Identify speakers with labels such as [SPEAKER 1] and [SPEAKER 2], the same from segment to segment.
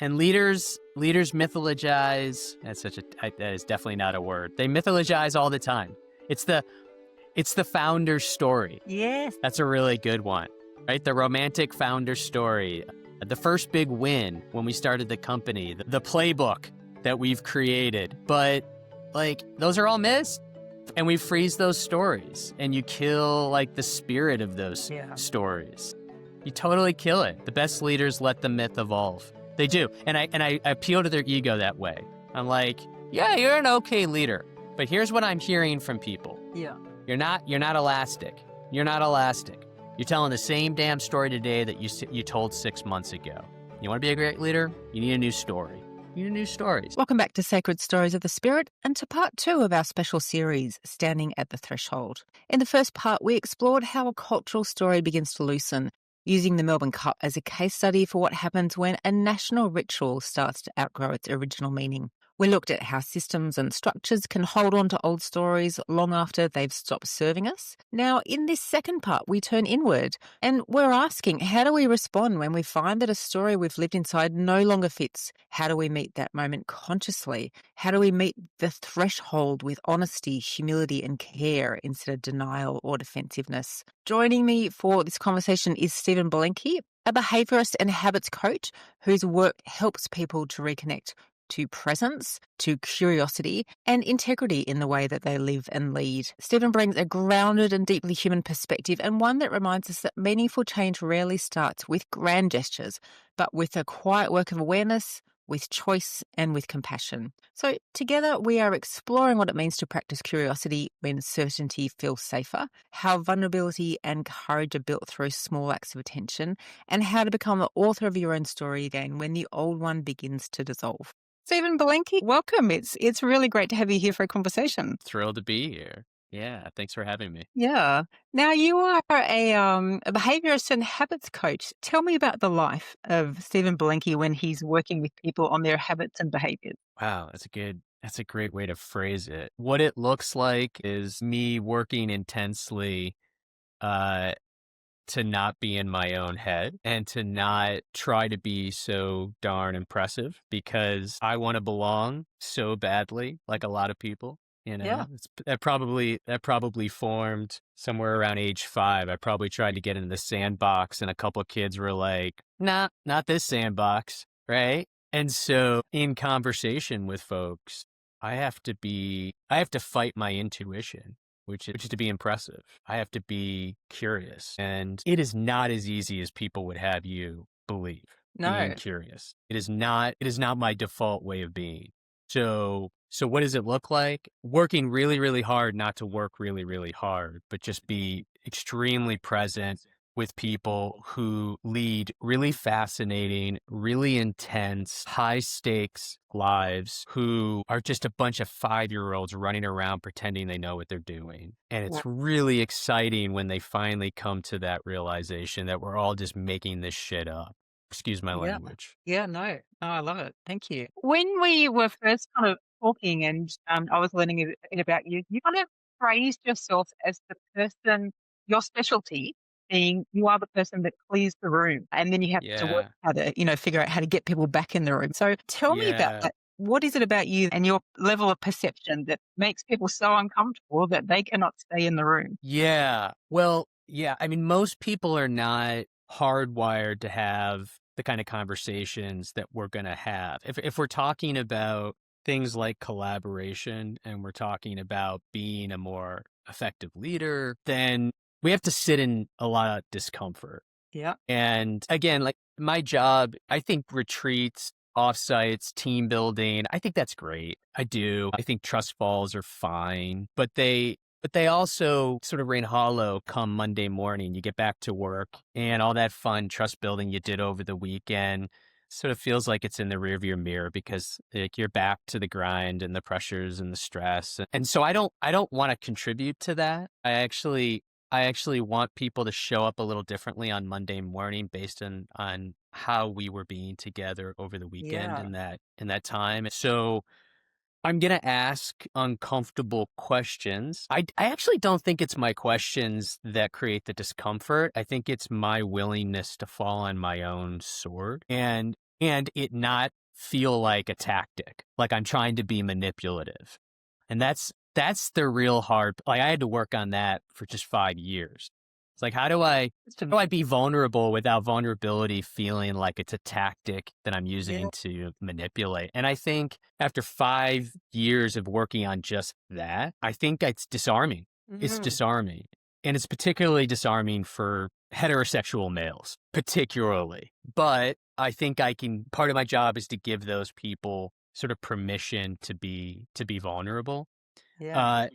[SPEAKER 1] And leaders mythologize. That is definitely not a word. They mythologize all the time. It's the founder's story.
[SPEAKER 2] Yes.
[SPEAKER 1] That's a really good one, right? The romantic founder story, the first big win when we started the company, the playbook that we've created. But like, those are all myths, and we freeze those stories, and you kill like the spirit of those stories. You totally kill it. The best leaders let the myth evolve. They do. And I appeal to their ego that way. I'm like, yeah, you're an okay leader, but here's what I'm hearing from people.
[SPEAKER 2] Yeah.
[SPEAKER 1] You're not elastic. You're not elastic. You're telling the same damn story today that you told 6 months ago. You want to be a great leader? You need a new story. You need new stories.
[SPEAKER 2] Welcome back to Sacred Stories of the Spirit and to part 2 of our special series, Standing at the Threshold. In the first part, we explored how a cultural story begins to loosen, using the Melbourne Cup as a case study for what happens when a national ritual starts to outgrow its original meaning. We looked at how systems and structures can hold on to old stories long after they've stopped serving us. Now, in this second part, we turn inward and we're asking, how do we respond when we find that a story we've lived inside no longer fits? How do we meet that moment consciously? How do we meet the threshold with honesty, humility, and care instead of denial or defensiveness? Joining me for this conversation is Stephen Belenky, a behaviourist and habits coach whose work helps people to reconnect to presence, to curiosity, and integrity in the way that they live and lead. Stephen brings a grounded and deeply human perspective, and one that reminds us that meaningful change rarely starts with grand gestures, but with a quiet work of awareness, with choice, and with compassion. So together we are exploring what it means to practice curiosity when certainty feels safer, how vulnerability and courage are built through small acts of attention, and how to become the author of your own story again when the old one begins to dissolve. Stephen Belenky, welcome. It's really great to have you here for a conversation.
[SPEAKER 1] Thrilled to be here. Yeah, thanks for having me.
[SPEAKER 2] Yeah. Now, you are a behaviourist and habits coach. Tell me about the life of Stephen Belenky when he's working with people on their habits and behaviours.
[SPEAKER 1] Wow, that's a great way to phrase it. What it looks like is me working intensely uh, to not be in my own head and to not try to be so darn impressive because I want to belong so badly, like a lot of people.
[SPEAKER 2] Yeah.
[SPEAKER 1] That probably formed somewhere around age 5. I probably tried to get into the sandbox, and a couple of kids were like, "Nah, not this sandbox," right? And so, in conversation with folks, I have to fight my intuition, which is to be impressive. I have to be curious. And it is not as easy as people would have you believe.
[SPEAKER 2] No.
[SPEAKER 1] Being curious. It is not my default way of being. So what does it look like? Working really, really hard, not to work really, really hard, but just be extremely present with people who lead really fascinating, really intense, high stakes lives, who are just a bunch of 5-year-olds running around pretending they know what they're doing. And it's really exciting when they finally come to that realization that we're all just making this shit up. Excuse my language.
[SPEAKER 2] Yeah, no, I love it. Thank you. When we were first kind of talking and I was learning a bit about you, you kind of phrased yourself as the person, your specialty being you are the person that clears the room and then you have to work
[SPEAKER 1] Yeah.
[SPEAKER 2] how to, figure out how to get people back in the room. So tell me about
[SPEAKER 1] Yeah.
[SPEAKER 2] that. What is it about you and your level of perception that makes people so uncomfortable that they cannot stay in the room?
[SPEAKER 1] Yeah. Well, yeah. I mean, most people are not hardwired to have the kind of conversations that we're going to have. If we're talking about things like collaboration and we're talking about being a more effective leader, then we have to sit in a lot of discomfort.
[SPEAKER 2] Yeah.
[SPEAKER 1] And again, like my job, I think retreats, offsites, team building, I think that's great. I do. I think trust falls are fine, but they also sort of rain hollow come Monday morning. You get back to work and all that fun trust building you did over the weekend sort of feels like it's in the rearview mirror because like you're back to the grind and the pressures and the stress. And so I don't want to contribute to that. I actually want people to show up a little differently on Monday morning based on how we were being together over the weekend in that time. So I'm going to ask uncomfortable questions. I actually don't think it's my questions that create the discomfort. I think it's my willingness to fall on my own sword. And and it not feel like a tactic, like I'm trying to be manipulative. And that's the real hard. Like I had to work on that for just 5 years. It's like how do I be vulnerable without vulnerability feeling like it's a tactic that I'm
[SPEAKER 2] Yeah.
[SPEAKER 1] using to manipulate? And I think after 5 years of working on just that, I think it's disarming. It's
[SPEAKER 2] Mm.
[SPEAKER 1] disarming. And it's particularly disarming for heterosexual males, particularly. But I think part of my job is to give those people sort of permission to be vulnerable.
[SPEAKER 2] Yeah.
[SPEAKER 1] Uh,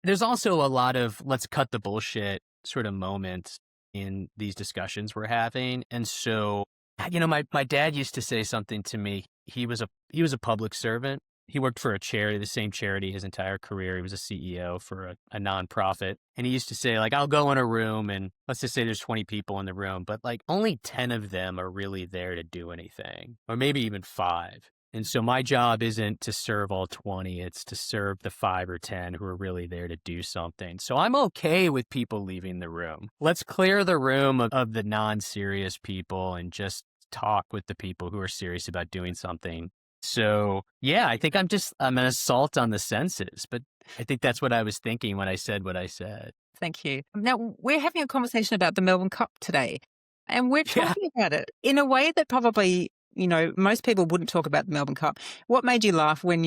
[SPEAKER 1] there's also a lot of let's cut the bullshit sort of moments in these discussions we're having. And so, my dad used to say something to me. He was a public servant. He worked for a charity, the same charity his entire career. He was a CEO for a nonprofit. And he used to say, like, I'll go in a room and let's just say there's 20 people in the room, but like only 10 of them are really there to do anything, or maybe even five. And so my job isn't to serve all 20, it's to serve the 5 or 10 who are really there to do something. So I'm okay with people leaving the room. Let's clear the room of the non-serious people and just talk with the people who are serious about doing something. So, yeah, I think I'm an assault on the senses, but I think that's what I was thinking when I said what I said.
[SPEAKER 2] Thank you. Now, we're having a conversation about the Melbourne Cup today, and we're
[SPEAKER 1] Yeah.
[SPEAKER 2] talking about it in a way that probably, most people wouldn't talk about the Melbourne Cup. What made you laugh when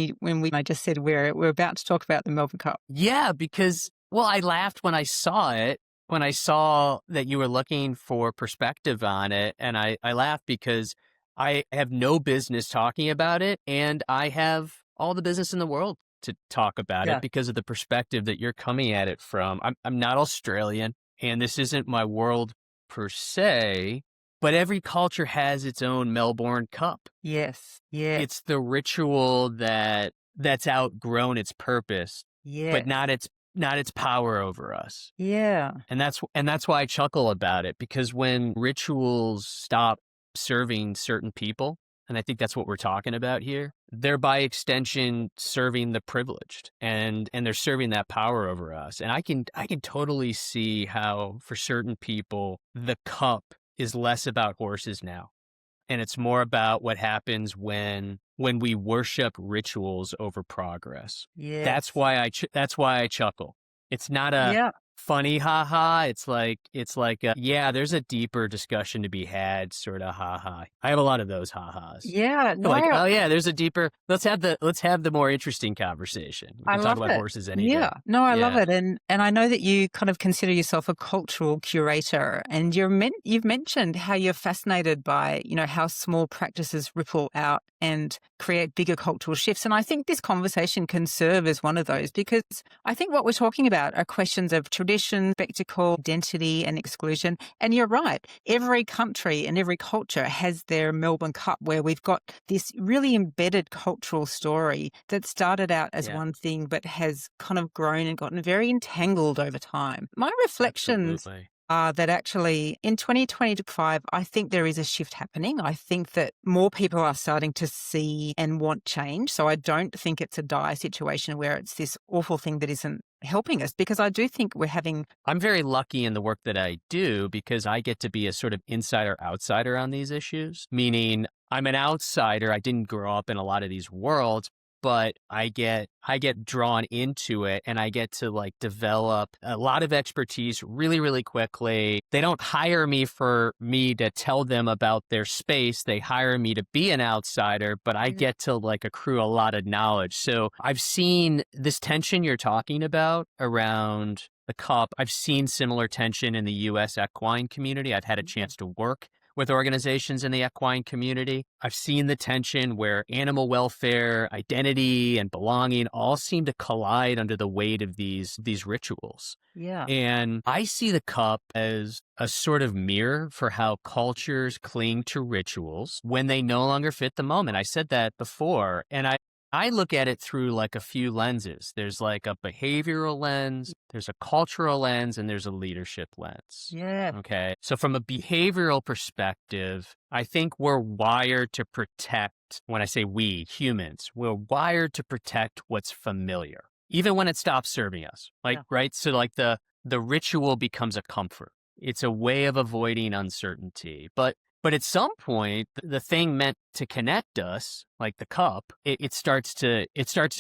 [SPEAKER 2] I just said we're about to talk about the Melbourne Cup?
[SPEAKER 1] Yeah, because, well, I laughed when I saw it, when I saw that you were looking for perspective on it. And I laughed because I have no business talking about it. And I have all the business in the world to talk about it
[SPEAKER 2] Yeah.
[SPEAKER 1] because of the perspective that you're coming at it from. I'm not Australian, and this isn't my world per se, but every culture has its own Melbourne Cup.
[SPEAKER 2] Yes. Yeah.
[SPEAKER 1] It's the ritual that's outgrown its purpose, but
[SPEAKER 2] Yes.
[SPEAKER 1] not its power over us.
[SPEAKER 2] Yeah.
[SPEAKER 1] And that's why I chuckle about it, because when rituals stop serving certain people, and I think that's what we're talking about here, they're by extension serving the privileged, and they're serving that power over us. And I can totally see how for certain people the cup is less about horses now, and it's more about what happens when we worship rituals over progress. That's
[SPEAKER 2] Yes.
[SPEAKER 1] why I chuckle. It's not a
[SPEAKER 2] Yeah.
[SPEAKER 1] funny haha. It's like yeah, there's a deeper discussion to be had sort of haha. I have a lot of those ha-has.
[SPEAKER 2] Yeah.
[SPEAKER 1] Like,
[SPEAKER 2] No.
[SPEAKER 1] oh yeah, there's a deeper, let's have the more interesting conversation. We
[SPEAKER 2] I
[SPEAKER 1] can talk
[SPEAKER 2] love
[SPEAKER 1] about
[SPEAKER 2] it.
[SPEAKER 1] horses any
[SPEAKER 2] Yeah.
[SPEAKER 1] day.
[SPEAKER 2] No, I love
[SPEAKER 1] Yeah.
[SPEAKER 2] it. And I know that you kind of consider yourself a cultural curator, and you've mentioned how you're fascinated by, how small practices ripple out and create bigger cultural shifts. And I think this conversation can serve as one of those, because I think what we're talking about are questions of tradition, spectacle, identity, and exclusion. And you're right. Every country and every culture has their Melbourne Cup, where we've got this really embedded cultural story that started out as
[SPEAKER 1] Yeah.
[SPEAKER 2] one thing but has kind of grown and gotten very entangled over time. My reflections
[SPEAKER 1] Absolutely.
[SPEAKER 2] are that actually in 2025, I think there is a shift happening. I think that more people are starting to see and want change. So I don't think it's a dire situation where it's this awful thing that isn't helping us, because I do think we're having.
[SPEAKER 1] I'm very lucky in the work that I do because I get to be a sort of insider outsider on these issues, meaning I'm an outsider. I didn't grow up in a lot of these worlds, but I get drawn into it, and I get to like develop a lot of expertise really, really quickly. They don't hire me for me to tell them about their space. They hire me to be an outsider, but I get to like accrue a lot of knowledge. So I've seen this tension you're talking about around the cup. I've seen similar tension in the US equine community. I've had a chance to work with organizations in the equine community. I've seen the tension where animal welfare, identity, and belonging all seem to collide under the weight of these rituals.
[SPEAKER 2] Yeah.
[SPEAKER 1] And I see the cup as a sort of mirror for how cultures cling to rituals when they no longer fit the moment. I said that before, and I look at it through like a few lenses. There's like a behavioral lens, there's a cultural lens, and there's a leadership lens.
[SPEAKER 2] Yeah.
[SPEAKER 1] Okay. So from a behavioral perspective, I think we're wired to protect, when I say we, humans, we're wired to protect what's familiar, even when it stops serving us. Like,
[SPEAKER 2] Yeah.
[SPEAKER 1] right? So like the ritual becomes a comfort. It's a way of avoiding uncertainty. But But at some point, the thing meant to connect us, like the cup, it starts to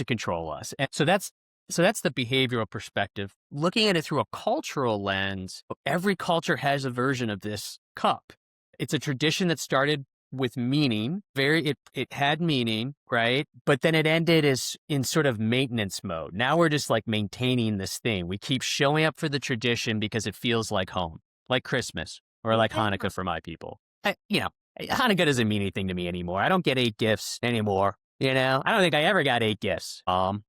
[SPEAKER 1] control us. And so that's the behavioral perspective. Looking at it through a cultural lens, every culture has a version of this cup. It's a tradition that started with meaning. It had meaning, right? But then it ended as in sort of maintenance mode. Now we're just like maintaining this thing. We keep showing up for the tradition because it feels like home, like Christmas or like
[SPEAKER 2] Yeah.
[SPEAKER 1] Hanukkah for my people. Hanukkah doesn't mean anything to me anymore. I don't get 8 gifts anymore. I don't think I ever got 8 gifts.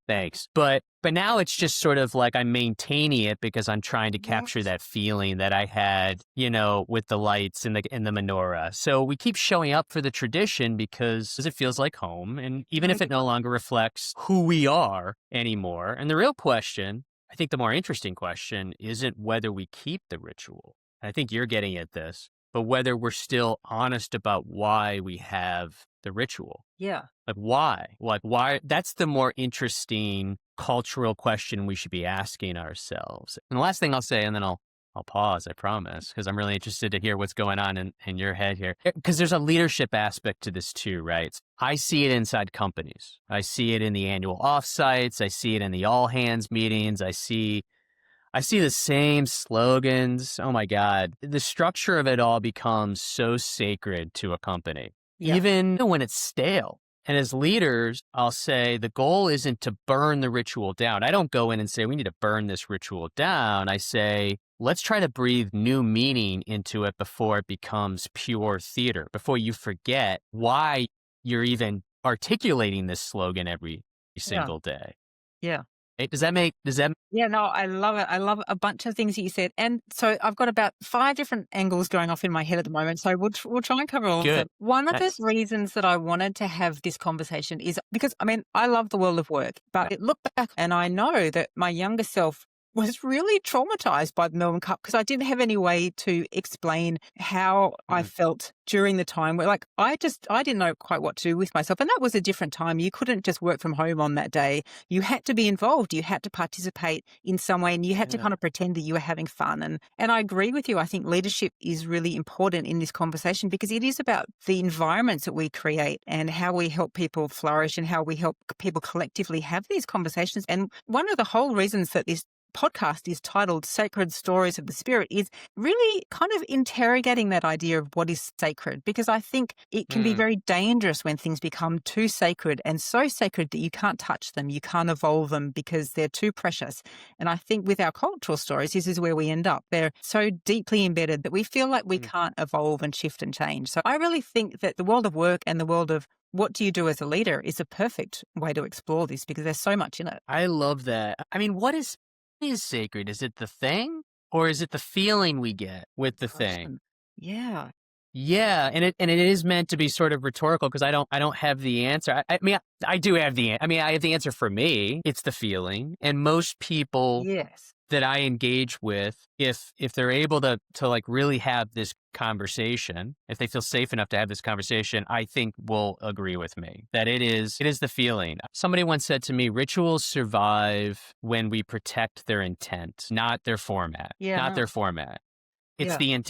[SPEAKER 1] Thanks. But now it's just sort of like I'm maintaining it because I'm trying to capture
[SPEAKER 2] Yes.
[SPEAKER 1] that feeling that I had, with the lights and the menorah. So we keep showing up for the tradition because it feels like home. And even if it no longer reflects who we are anymore. And the real question, I think the more interesting question, isn't whether we keep the ritual. I think you're getting at this, but whether we're still honest about why we have the ritual.
[SPEAKER 2] Yeah.
[SPEAKER 1] Like why? Like why? That's the more interesting cultural question we should be asking ourselves. And the last thing I'll say, and then I'll pause, I promise, because I'm really interested to hear what's going on in your head here. Because there's a leadership aspect to this too, right? I see it inside companies. I see it in the annual offsites. I see it in the all hands meetings. I see the same slogans. Oh my God. The structure of it all becomes so sacred to a company,
[SPEAKER 2] Yeah.
[SPEAKER 1] even when it's stale. And as leaders, I'll say the goal isn't to burn the ritual down. I don't go in and say, we need to burn this ritual down. I say, let's try to breathe new meaning into it before it becomes pure theater, before you forget why you're even articulating this slogan every
[SPEAKER 2] Yeah.
[SPEAKER 1] single day.
[SPEAKER 2] Yeah.
[SPEAKER 1] Does that
[SPEAKER 2] Yeah, no, I love it. I love a bunch of things that you said. And so I've got about 5 different angles going off in my head at the moment. So we'll try and cover all of
[SPEAKER 1] good?
[SPEAKER 2] them. One of the
[SPEAKER 1] Nice.
[SPEAKER 2] reasons that I wanted to have this conversation is because, I mean, I love the world of work, but it looked back and I know that my younger self was really traumatized by the Melbourne Cup because I didn't have any way to explain how I felt during the time where, like, I didn't know quite what to do with myself. And that was a different time. You couldn't just work from home on that day. You had to be involved. You had to participate in some way and you had to kind of pretend that you were having fun. And I agree with you. I think leadership is really important in this conversation because it is about the environments that we create and how we help people flourish and how we help people collectively have these conversations. And one of the whole reasons that this podcast is titled Sacred Stories of the Spirit is really kind of interrogating that idea of what is sacred, because I think it can be very dangerous when things become too sacred and so sacred that you can't touch them, you can't evolve them because they're too precious. And I think with our cultural stories, this is where we end up. They're so deeply embedded that we feel like we can't evolve and shift and change. So I really think that the world of work and the world of what do you do as a leader is a perfect way to explore this because there's so much in it.
[SPEAKER 1] I love that. I mean, what is sacred? Is it the thing or is it the feeling we get with the thing?
[SPEAKER 2] Yeah.
[SPEAKER 1] Yeah, and it is meant to be sort of rhetorical because I don't have the answer. I mean, I do have I have the answer for me. It's the feeling, and most people
[SPEAKER 2] Yes.
[SPEAKER 1] that I engage with, if they're able to like really have this conversation, if they feel safe enough to have this conversation, I think will agree with me that it is the feeling. Somebody once said to me, rituals survive when we protect their intent, not their format.
[SPEAKER 2] Yeah.
[SPEAKER 1] Not their format. It's
[SPEAKER 2] Yeah.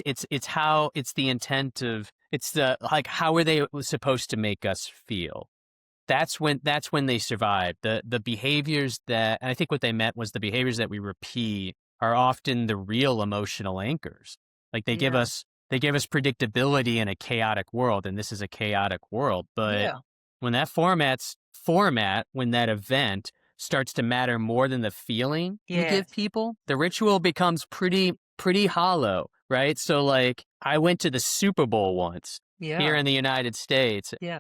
[SPEAKER 1] it's the intent of, it's the, like, how are they supposed to make us feel? That's when they survive. The behaviors that, and I think what they meant was the behaviors that we repeat are often the real emotional anchors. Like they give us predictability in a chaotic world, and this is a chaotic world. But when that when that event starts to matter more than the feeling you give people, the ritual becomes pretty hollow, right? So like I went to the Super Bowl once here in the United States.
[SPEAKER 2] Yeah.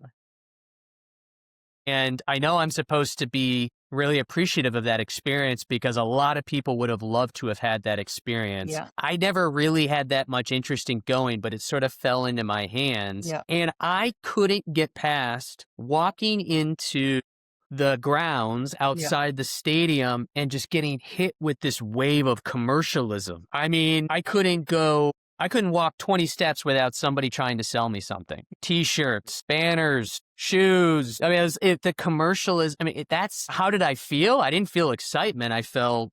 [SPEAKER 1] And I know I'm supposed to be really appreciative of that experience because a lot of people would have loved to have had that experience.
[SPEAKER 2] Yeah.
[SPEAKER 1] I never really had that much interest in going, but it sort of fell into my hands.
[SPEAKER 2] Yeah.
[SPEAKER 1] And I couldn't get past walking into the grounds outside the stadium and just getting hit with this wave of commercialism. I mean, I couldn't go I couldn't walk 20 steps without somebody trying to sell me something. T-shirts, banners, shoes. I mean, the commercial is, I mean, that's, how did I feel? I didn't feel excitement. I felt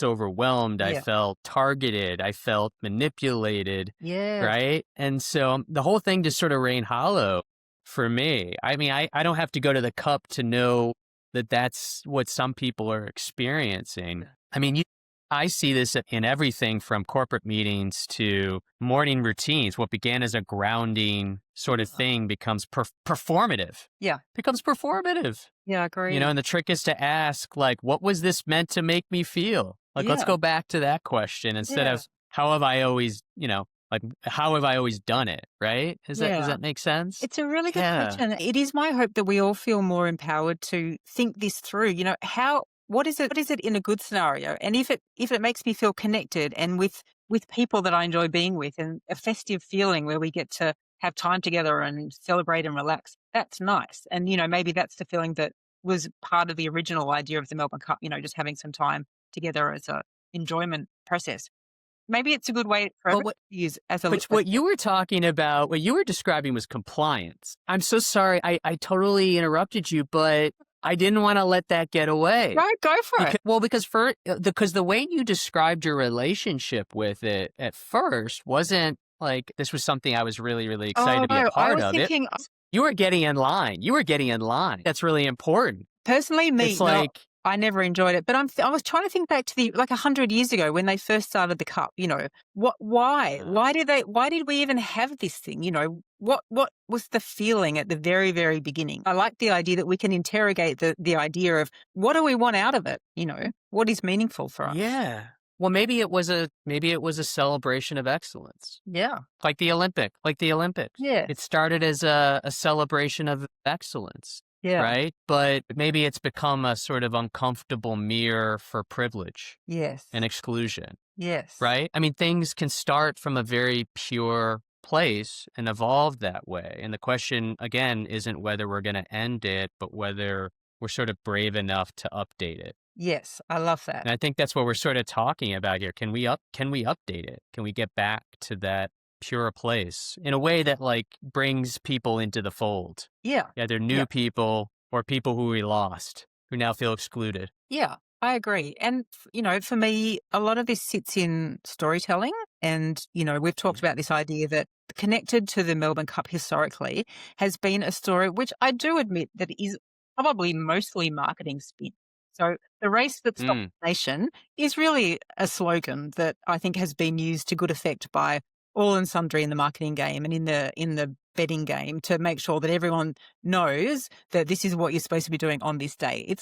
[SPEAKER 1] overwhelmed. I
[SPEAKER 2] Yeah.
[SPEAKER 1] felt targeted. I felt manipulated.
[SPEAKER 2] Yes.
[SPEAKER 1] Right. And so the whole thing just sort of rang hollow for me. I mean, I don't have to go to the cup to know that that's what some people are experiencing. I mean, I see this in everything from corporate meetings to morning routines. What began as a grounding sort of thing becomes performative.
[SPEAKER 2] Yeah.
[SPEAKER 1] Becomes performative.
[SPEAKER 2] Yeah, I agree.
[SPEAKER 1] And the trick is to ask, like, what was this meant to make me feel? Like, let's
[SPEAKER 2] Yeah.
[SPEAKER 1] go back to that question instead
[SPEAKER 2] Yeah.
[SPEAKER 1] of how have I always, like, how have I always done it? Right? Does
[SPEAKER 2] Yeah.
[SPEAKER 1] that make sense?
[SPEAKER 2] It's a really good
[SPEAKER 1] Yeah.
[SPEAKER 2] question. It is my hope that we all feel more empowered to think this through. What is it in a good scenario? And if it makes me feel connected and with people that I enjoy being with, and a festive feeling where we get to have time together and celebrate and relax, that's nice. And maybe that's the feeling that was part of the original idea of the Melbourne Cup, just having some time together as a enjoyment process. Maybe it's a good way for
[SPEAKER 1] But
[SPEAKER 2] everyone to use as a
[SPEAKER 1] But what you were talking about, what you were describing was compliance. I'm so sorry. I totally interrupted you, but I didn't want to let that get away.
[SPEAKER 2] No, go for it.
[SPEAKER 1] Because the way you described your relationship with it at first wasn't like this was something I was really, really excited to be a
[SPEAKER 2] No, I
[SPEAKER 1] part
[SPEAKER 2] was
[SPEAKER 1] of.
[SPEAKER 2] thinking
[SPEAKER 1] You were getting in line. You were getting in line. That's really important.
[SPEAKER 2] personally,
[SPEAKER 1] It's like,
[SPEAKER 2] I never enjoyed it, but I was trying to think back to 100 years ago when they first started the cup. Why? Why did we even have this thing? What was the feeling at the very, very beginning? I like the idea that we can interrogate the idea of what do we want out of it? What is meaningful for us?
[SPEAKER 1] yeah. Well, maybe it was a celebration of excellence.
[SPEAKER 2] Yeah.
[SPEAKER 1] Like the Olympics.
[SPEAKER 2] Yeah.
[SPEAKER 1] It started as a celebration of excellence,
[SPEAKER 2] Yeah.
[SPEAKER 1] right? But maybe it's become a sort of uncomfortable mirror for privilege
[SPEAKER 2] Yes.
[SPEAKER 1] and exclusion,
[SPEAKER 2] Yes.
[SPEAKER 1] right? I mean, things can start from a very pure place and evolve that way. And the question, again, isn't whether we're going to end it, but whether we're sort of brave enough to update it.
[SPEAKER 2] Yes. I love that.
[SPEAKER 1] And I think that's what we're sort of talking about here. Can we update it? Can we get back to that pure place in a way that like brings people into the fold?
[SPEAKER 2] Yeah.
[SPEAKER 1] Either new
[SPEAKER 2] Yeah.
[SPEAKER 1] people or people who we lost, who now feel excluded.
[SPEAKER 2] Yeah, I agree. And, for me, a lot of this sits in storytelling. And, we've talked about this idea that connected to the Melbourne Cup historically has been a story which I do admit that is probably mostly marketing spin. So the race that stopped
[SPEAKER 1] Mm,
[SPEAKER 2] the nation is really a slogan that I think has been used to good effect by all and sundry in the marketing game and in the betting game to make sure that everyone knows that this is what you're supposed to be doing on this day.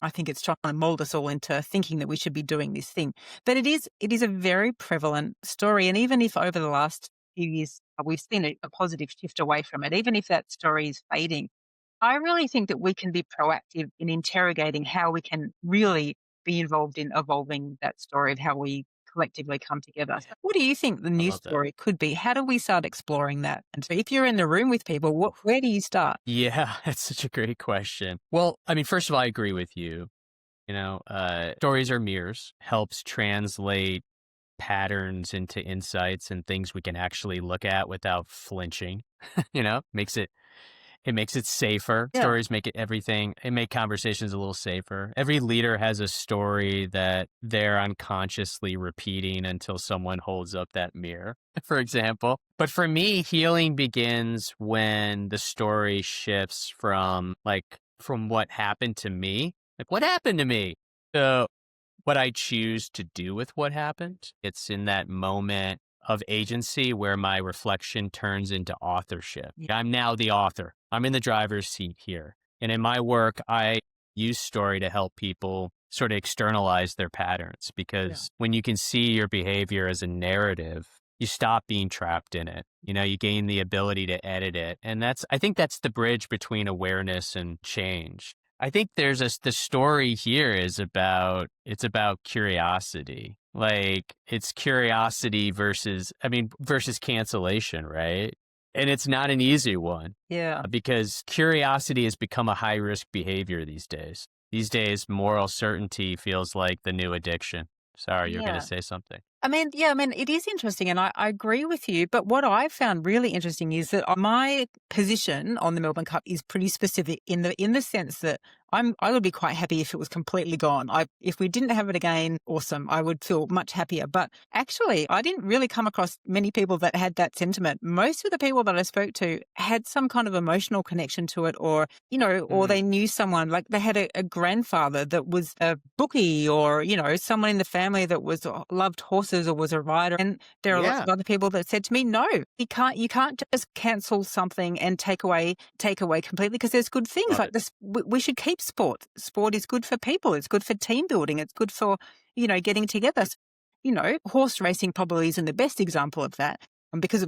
[SPEAKER 2] I think it's trying to mold us all into thinking that we should be doing this thing. But it is a very prevalent story. And even if over the last few years we've seen a positive shift away from it, even if that story is fading, I really think that we can be proactive in interrogating how we can really be involved in evolving that story of how we collectively come together. So what do you think the
[SPEAKER 1] I
[SPEAKER 2] new
[SPEAKER 1] love that.
[SPEAKER 2] story could be? How do we start exploring that? And so if you're in the room with people, where do you start?
[SPEAKER 1] Yeah, that's such a great question. Well, I mean, first of all, I agree with you. Stories are mirrors, helps translate patterns into insights and things we can actually look at without flinching. Makes it safer.
[SPEAKER 2] Yeah.
[SPEAKER 1] Stories make it make conversations a little safer. Every leader has a story that they're unconsciously repeating until someone holds up that mirror, for example. But for me, healing begins when the story shifts from what happened to me, like what happened to me, to what I choose to do with what happened. It's in that moment of agency where my reflection turns into authorship.
[SPEAKER 2] Yeah.
[SPEAKER 1] I'm now the author. I'm in the driver's seat here. And in my work, I use story to help people sort of externalize their patterns because when you can see your behavior as a narrative, you stop being trapped in it. You gain the ability to edit it. And I think that's the bridge between awareness and change. I think the story here it's about curiosity. Like it's curiosity versus cancellation, right? And it's not an easy one
[SPEAKER 2] Yeah.
[SPEAKER 1] because curiosity has become a high risk behavior these days. These days, moral certainty feels like the new addiction. Sorry, you're going
[SPEAKER 2] Yeah.
[SPEAKER 1] to say something.
[SPEAKER 2] It is interesting, and I agree with you. But what I found really interesting is that my position on the Melbourne Cup is pretty specific in the sense that I would be quite happy if it was completely gone. If we didn't have it again, awesome. I would feel much happier. But actually, I didn't really come across many people that had that sentiment. Most of the people that I spoke to had some kind of emotional connection to it, or or they knew someone, like they had a grandfather that was a bookie, or someone in the family that was loved horses or was a rider. And there are lots
[SPEAKER 1] Yeah.
[SPEAKER 2] of other people that said to me, no, you can't just cancel something and take away completely, because there's good things
[SPEAKER 1] Love
[SPEAKER 2] like
[SPEAKER 1] it.
[SPEAKER 2] this. We should keep sport is good for people, it's good for team building, it's good for getting together. Horse racing probably isn't the best example of that, and because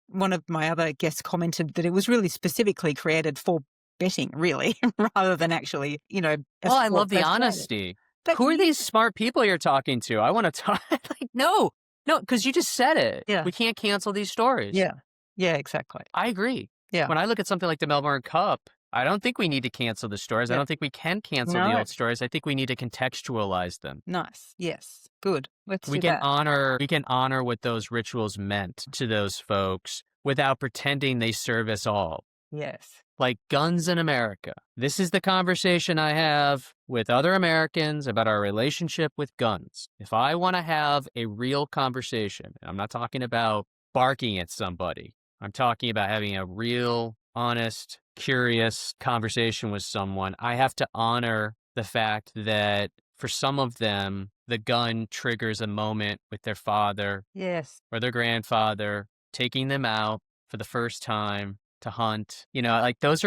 [SPEAKER 2] one of my other guests commented that it was really specifically created for betting, really, rather than actually a
[SPEAKER 1] Well, I
[SPEAKER 2] sport
[SPEAKER 1] love the
[SPEAKER 2] per se.
[SPEAKER 1] honesty.
[SPEAKER 2] But
[SPEAKER 1] Who are these smart people you're talking to? I want to talk. Like, no, because you just said it.
[SPEAKER 2] yeah,
[SPEAKER 1] We can't cancel these stories.
[SPEAKER 2] yeah, yeah, exactly.
[SPEAKER 1] I agree.
[SPEAKER 2] Yeah,
[SPEAKER 1] When I look at something like the Melbourne Cup, I don't think we need to cancel the stories. I
[SPEAKER 2] yeah.
[SPEAKER 1] don't think we can cancel the
[SPEAKER 2] No,
[SPEAKER 1] old stories. I think we need to contextualize them.
[SPEAKER 2] nice. Yes, good. Let's
[SPEAKER 1] We
[SPEAKER 2] do
[SPEAKER 1] can
[SPEAKER 2] that.
[SPEAKER 1] honor what those rituals meant to those folks without pretending they serve us all.
[SPEAKER 2] Yes.
[SPEAKER 1] Like guns in America. This is the conversation I have with other Americans about our relationship with guns. If I want to have a real conversation, I'm not talking about barking at somebody. I'm talking about having a real, honest, curious conversation with someone. I have to honor the fact that for some of them, the gun triggers a moment with their father
[SPEAKER 2] Yes.
[SPEAKER 1] or their grandfather taking them out for the first time to hunt. Like those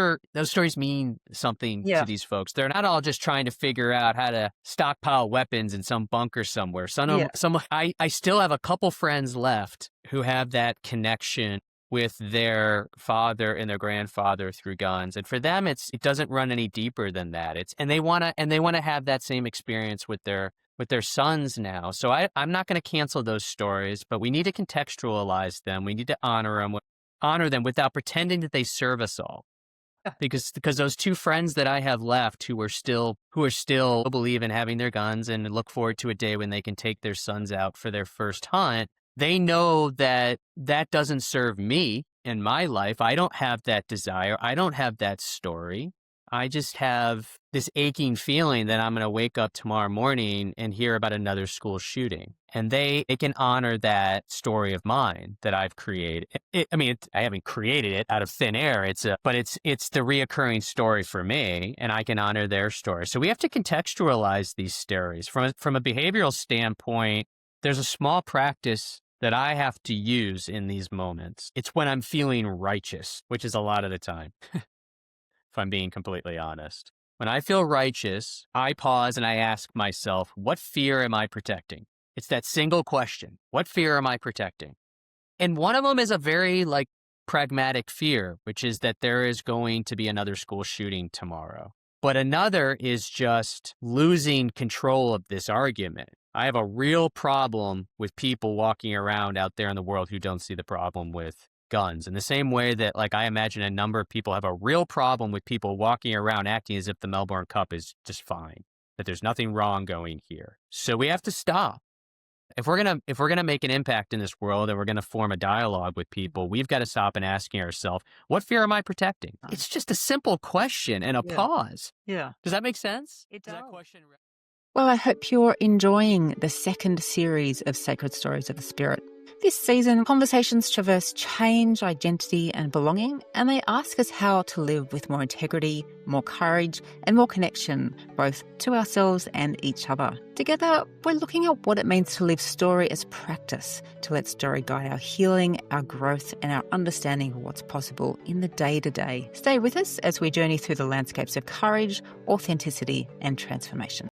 [SPEAKER 1] stories mean something to
[SPEAKER 2] Yeah.
[SPEAKER 1] these folks. They're not all just trying to figure out how to stockpile weapons in some bunker somewhere.
[SPEAKER 2] Yeah.
[SPEAKER 1] I still have a couple friends left who have that connection with their father and their grandfather through guns. And for them it doesn't run any deeper than that. And they want to have that same experience with their sons now. So I'm not going to cancel those stories, but we need to contextualize them. We need to honor them without pretending that they serve us all. Because those two friends that I have left who are still believe in having their guns and look forward to a day when they can take their sons out for their first hunt, they know that doesn't serve me in my life. I don't have that desire. I don't have that story. I just have this aching feeling that I'm going to wake up tomorrow morning and hear about another school shooting. And they can honor that story of mine that I've created. I haven't created it out of thin air. But it's the reoccurring story for me, and I can honor their story. So we have to contextualize these stories from a behavioral standpoint. There's a small practice that I have to use in these moments. It's when I'm feeling righteous, which is a lot of the time. If I'm being completely honest. When I feel righteous, I pause and I ask myself, what fear am I protecting? It's that single question. What fear am I protecting? And one of them is a very pragmatic fear, which is that there is going to be another school shooting tomorrow. But another is just losing control of this argument. I have a real problem with people walking around out there in the world who don't see the problem with guns. In the same way that I imagine a number of people have a real problem with people walking around acting as if the Melbourne Cup is just fine, that there's nothing wrong going here. So we have to stop. If we're gonna make an impact in this world and we're gonna form a dialogue with people, we've got to stop and asking ourselves, what fear am I protecting? It's just a simple question and a
[SPEAKER 2] Yeah.
[SPEAKER 1] pause.
[SPEAKER 2] Yeah.
[SPEAKER 1] Does that make sense?
[SPEAKER 2] It
[SPEAKER 1] Does that
[SPEAKER 2] does.
[SPEAKER 1] question?
[SPEAKER 2] Well, I hope you're enjoying the second series of Sacred Stories of the Spirit. This season, conversations traverse change, identity, and belonging, and they ask us how to live with more integrity, more courage, and more connection, both to ourselves and each other. Together, we're looking at what it means to live story as practice, to let story guide our healing, our growth, and our understanding of what's possible in the day-to-day. Stay with us as we journey through the landscapes of courage, authenticity, and transformation.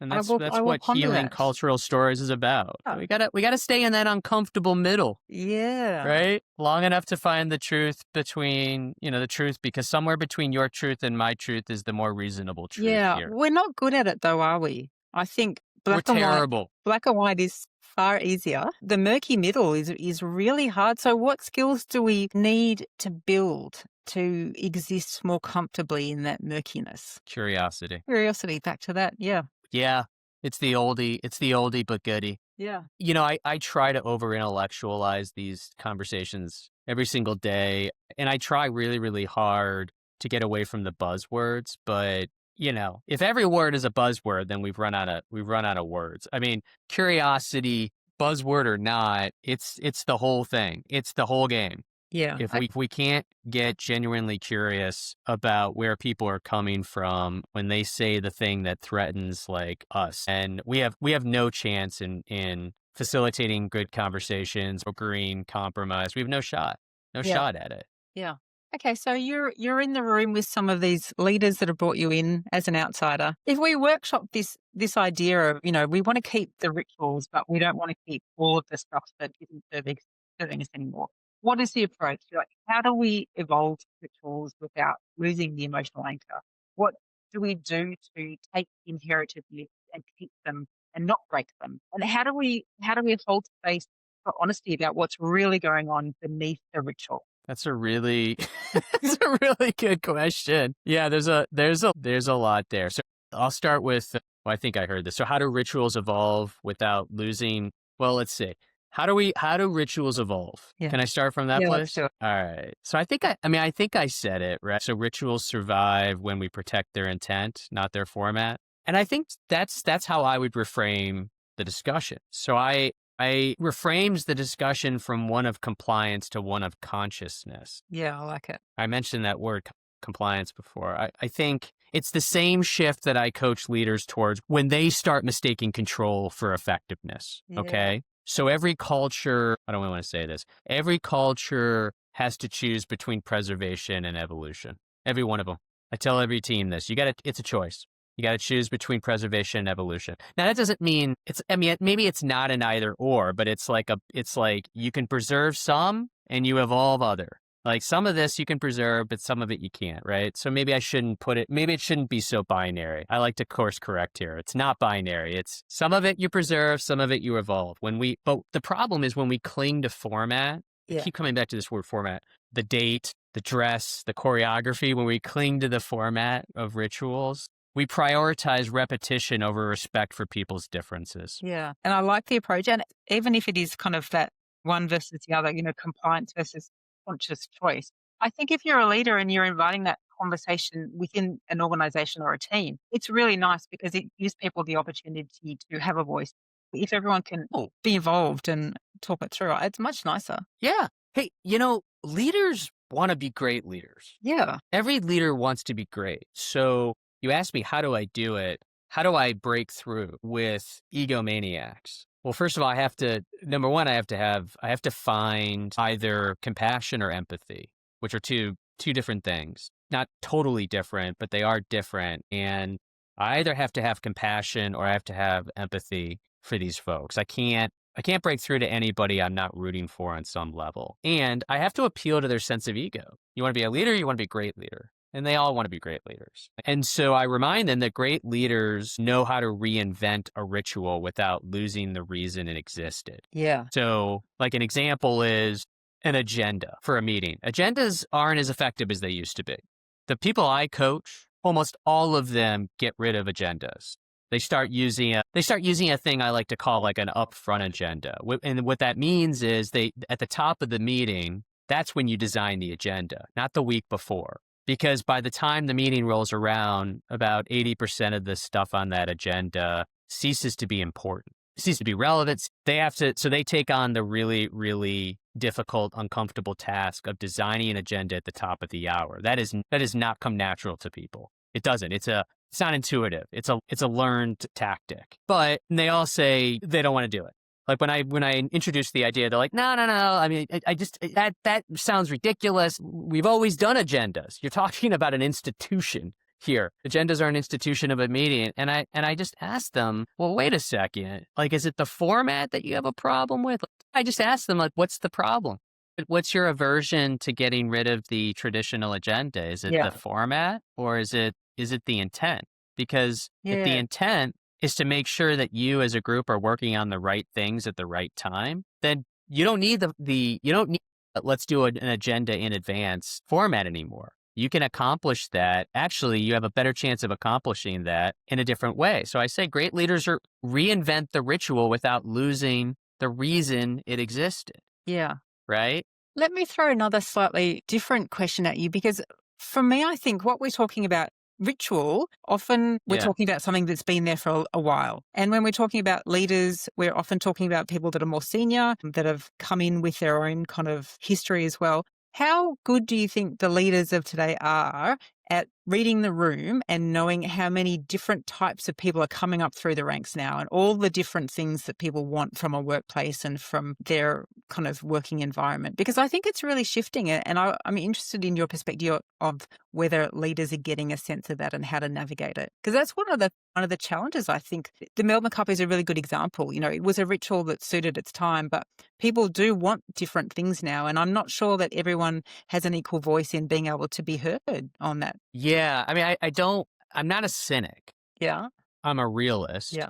[SPEAKER 1] And
[SPEAKER 2] I
[SPEAKER 1] that's
[SPEAKER 2] will
[SPEAKER 1] what
[SPEAKER 2] ponder
[SPEAKER 1] healing
[SPEAKER 2] that.
[SPEAKER 1] cultural stories is about.
[SPEAKER 2] Oh.
[SPEAKER 1] We gotta stay in that uncomfortable middle,
[SPEAKER 2] Yeah.
[SPEAKER 1] right? Long enough to find the truth between, the truth, because somewhere between your truth and my truth is the more reasonable truth
[SPEAKER 2] Yeah.
[SPEAKER 1] here.
[SPEAKER 2] We're not good at it though, are we? I think
[SPEAKER 1] We're terrible.
[SPEAKER 2] black and white is far easier. The murky middle is really hard. So what skills do we need to build to exist more comfortably in that murkiness?
[SPEAKER 1] Curiosity.
[SPEAKER 2] Curiosity, back to that. Yeah.
[SPEAKER 1] Yeah, it's the oldie but goodie.
[SPEAKER 2] Yeah.
[SPEAKER 1] I try to over intellectualize these conversations every single day. And I try really, really hard to get away from the buzzwords. But, if every word is a buzzword, then we've run out of words. I mean, curiosity, buzzword or not, it's the whole thing. It's the whole game.
[SPEAKER 2] Yeah.
[SPEAKER 1] If we can't get genuinely curious about where people are coming from when they say the thing that threatens like us, and we have no chance in facilitating good conversations, agreeing compromise. We have no
[SPEAKER 2] Yeah.
[SPEAKER 1] shot at it.
[SPEAKER 2] Yeah. Okay, so you're in the room with some of these leaders that have brought you in as an outsider. If we workshop this idea of, we want to keep the rituals, but we don't want to keep all of the stuff that isn't serving us anymore. What is the approach? Like, how do we evolve rituals without losing the emotional anchor? What do we do to take inherited myths and keep them and not break them? And how do we hold space for honesty about what's really going on beneath the ritual?
[SPEAKER 1] That's a really that's a really good question. Yeah, there's a lot there. So I'll start with I think I heard this. So how do rituals evolve without losing well, let's see. How do rituals evolve?
[SPEAKER 2] Yeah.
[SPEAKER 1] Can I start from that
[SPEAKER 2] Yeah, let's
[SPEAKER 1] place?
[SPEAKER 2] do it.
[SPEAKER 1] All right. So I think I said it, right? So rituals survive when we protect their intent, not their format. And I think that's how I would reframe the discussion. So I reframes the discussion from one of compliance to one of consciousness.
[SPEAKER 2] Yeah, I like it.
[SPEAKER 1] I mentioned that word compliance before. I think it's the same shift that I coach leaders towards when they start mistaking control for effectiveness.
[SPEAKER 2] Yeah.
[SPEAKER 1] Okay. So every culture, I don't really want to say this, every culture has to choose between preservation and evolution. Every one of them. I tell every team this. It's a choice. You got to choose between preservation and evolution. Now that doesn't mean maybe it's not an either or, but it's like you can preserve some and you evolve other. Like some of this you can preserve, but some of it you can't, right? So maybe maybe it shouldn't be so binary. I like to course correct here. It's not binary. It's some of it you preserve, some of it you evolve. But the problem is when we cling to format, I
[SPEAKER 2] Yeah.
[SPEAKER 1] keep coming back to this word format, the date, the dress, the choreography, when we cling to the format of rituals, we prioritize repetition over respect for people's differences.
[SPEAKER 2] Yeah. And I like the approach. And even if it is kind of that one versus the other, compliance versus conscious choice, I think if you're a leader and you're inviting that conversation within an organization or a team, it's really nice because it gives people the opportunity to have a voice. If everyone can
[SPEAKER 1] Oh,
[SPEAKER 2] be involved and talk it through, it's much nicer.
[SPEAKER 1] yeah. Hey, leaders want to be great leaders.
[SPEAKER 2] Yeah.
[SPEAKER 1] Every leader wants to be great. So you ask me, how do I do it? How do I break through with egomaniacs? Well, first of all, number one, I have to find either compassion or empathy, which are two different things. Not totally different, but they are different. And I either have to have compassion or I have to have empathy for these folks. I can't break through to anybody I'm not rooting for on some level. And I have to appeal to their sense of ego. You want to be a leader, you want to be a great leader. And they all want to be great leaders. And so I remind them that great leaders know how to reinvent a ritual without losing the reason it existed.
[SPEAKER 2] Yeah.
[SPEAKER 1] So, like an example is an agenda for a meeting. Agendas aren't as effective as they used to be. The people I coach, almost all of them get rid of agendas. They start using a thing I like to call like an upfront agenda. And what that means is at the top of the meeting, that's when you design the agenda, not the week before. Because by the time the meeting rolls around, about 80% of the stuff on that agenda ceases to be important, ceases to be relevant. So they take on the really, really difficult, uncomfortable task of designing an agenda at the top of the hour. That does not come natural to people. It doesn't. It's not intuitive. It's a learned tactic. But they all say they don't want to do it. Like when I introduced the idea, they're like, no. I mean, I just that sounds ridiculous. We've always done agendas. You're talking about an institution here. Agendas are an institution of a meeting, and I just asked them, well, wait a second. Like, is it the format that you have a problem with? I just asked them, like, what's the problem? What's your aversion to getting rid of the traditional agenda? Is it
[SPEAKER 2] Yeah.
[SPEAKER 1] the format or is it the intent? Because if the
[SPEAKER 2] Yeah.
[SPEAKER 1] intent is to make sure that you as a group are working on the right things at the right time, then you don't need you don't need let's do an agenda in advance format anymore. you can accomplish that. Actually, you have a better chance of accomplishing that in a different way. So I say great leaders are reinvent the ritual without losing the reason it existed,
[SPEAKER 2] Yeah.
[SPEAKER 1] right?
[SPEAKER 2] Let me throw another slightly different question at you because for me, I think what we're talking about ritual, often we're
[SPEAKER 1] Yeah.
[SPEAKER 2] talking about something that's been there for a while. And when we're talking about leaders, we're often talking about people that are more senior, that have come in with their own kind of history as well. How good do you think the leaders of today are at reading the room and knowing how many different types of people are coming up through the ranks now and all the different things that people want from a workplace and from their kind of working environment? Because I think it's really shifting it. And I'm interested in your perspective of whether leaders are getting a sense of that and how to navigate it. Because that's one of the challenges, I think. The Melbourne Cup is a really good example. You know, it was a ritual that suited its time, but people do want different things now. And I'm not sure that everyone has an equal voice in being able to be heard on that.
[SPEAKER 1] Yeah. I mean, I'm not a cynic.
[SPEAKER 2] Yeah.
[SPEAKER 1] I'm a realist.
[SPEAKER 2] Yeah.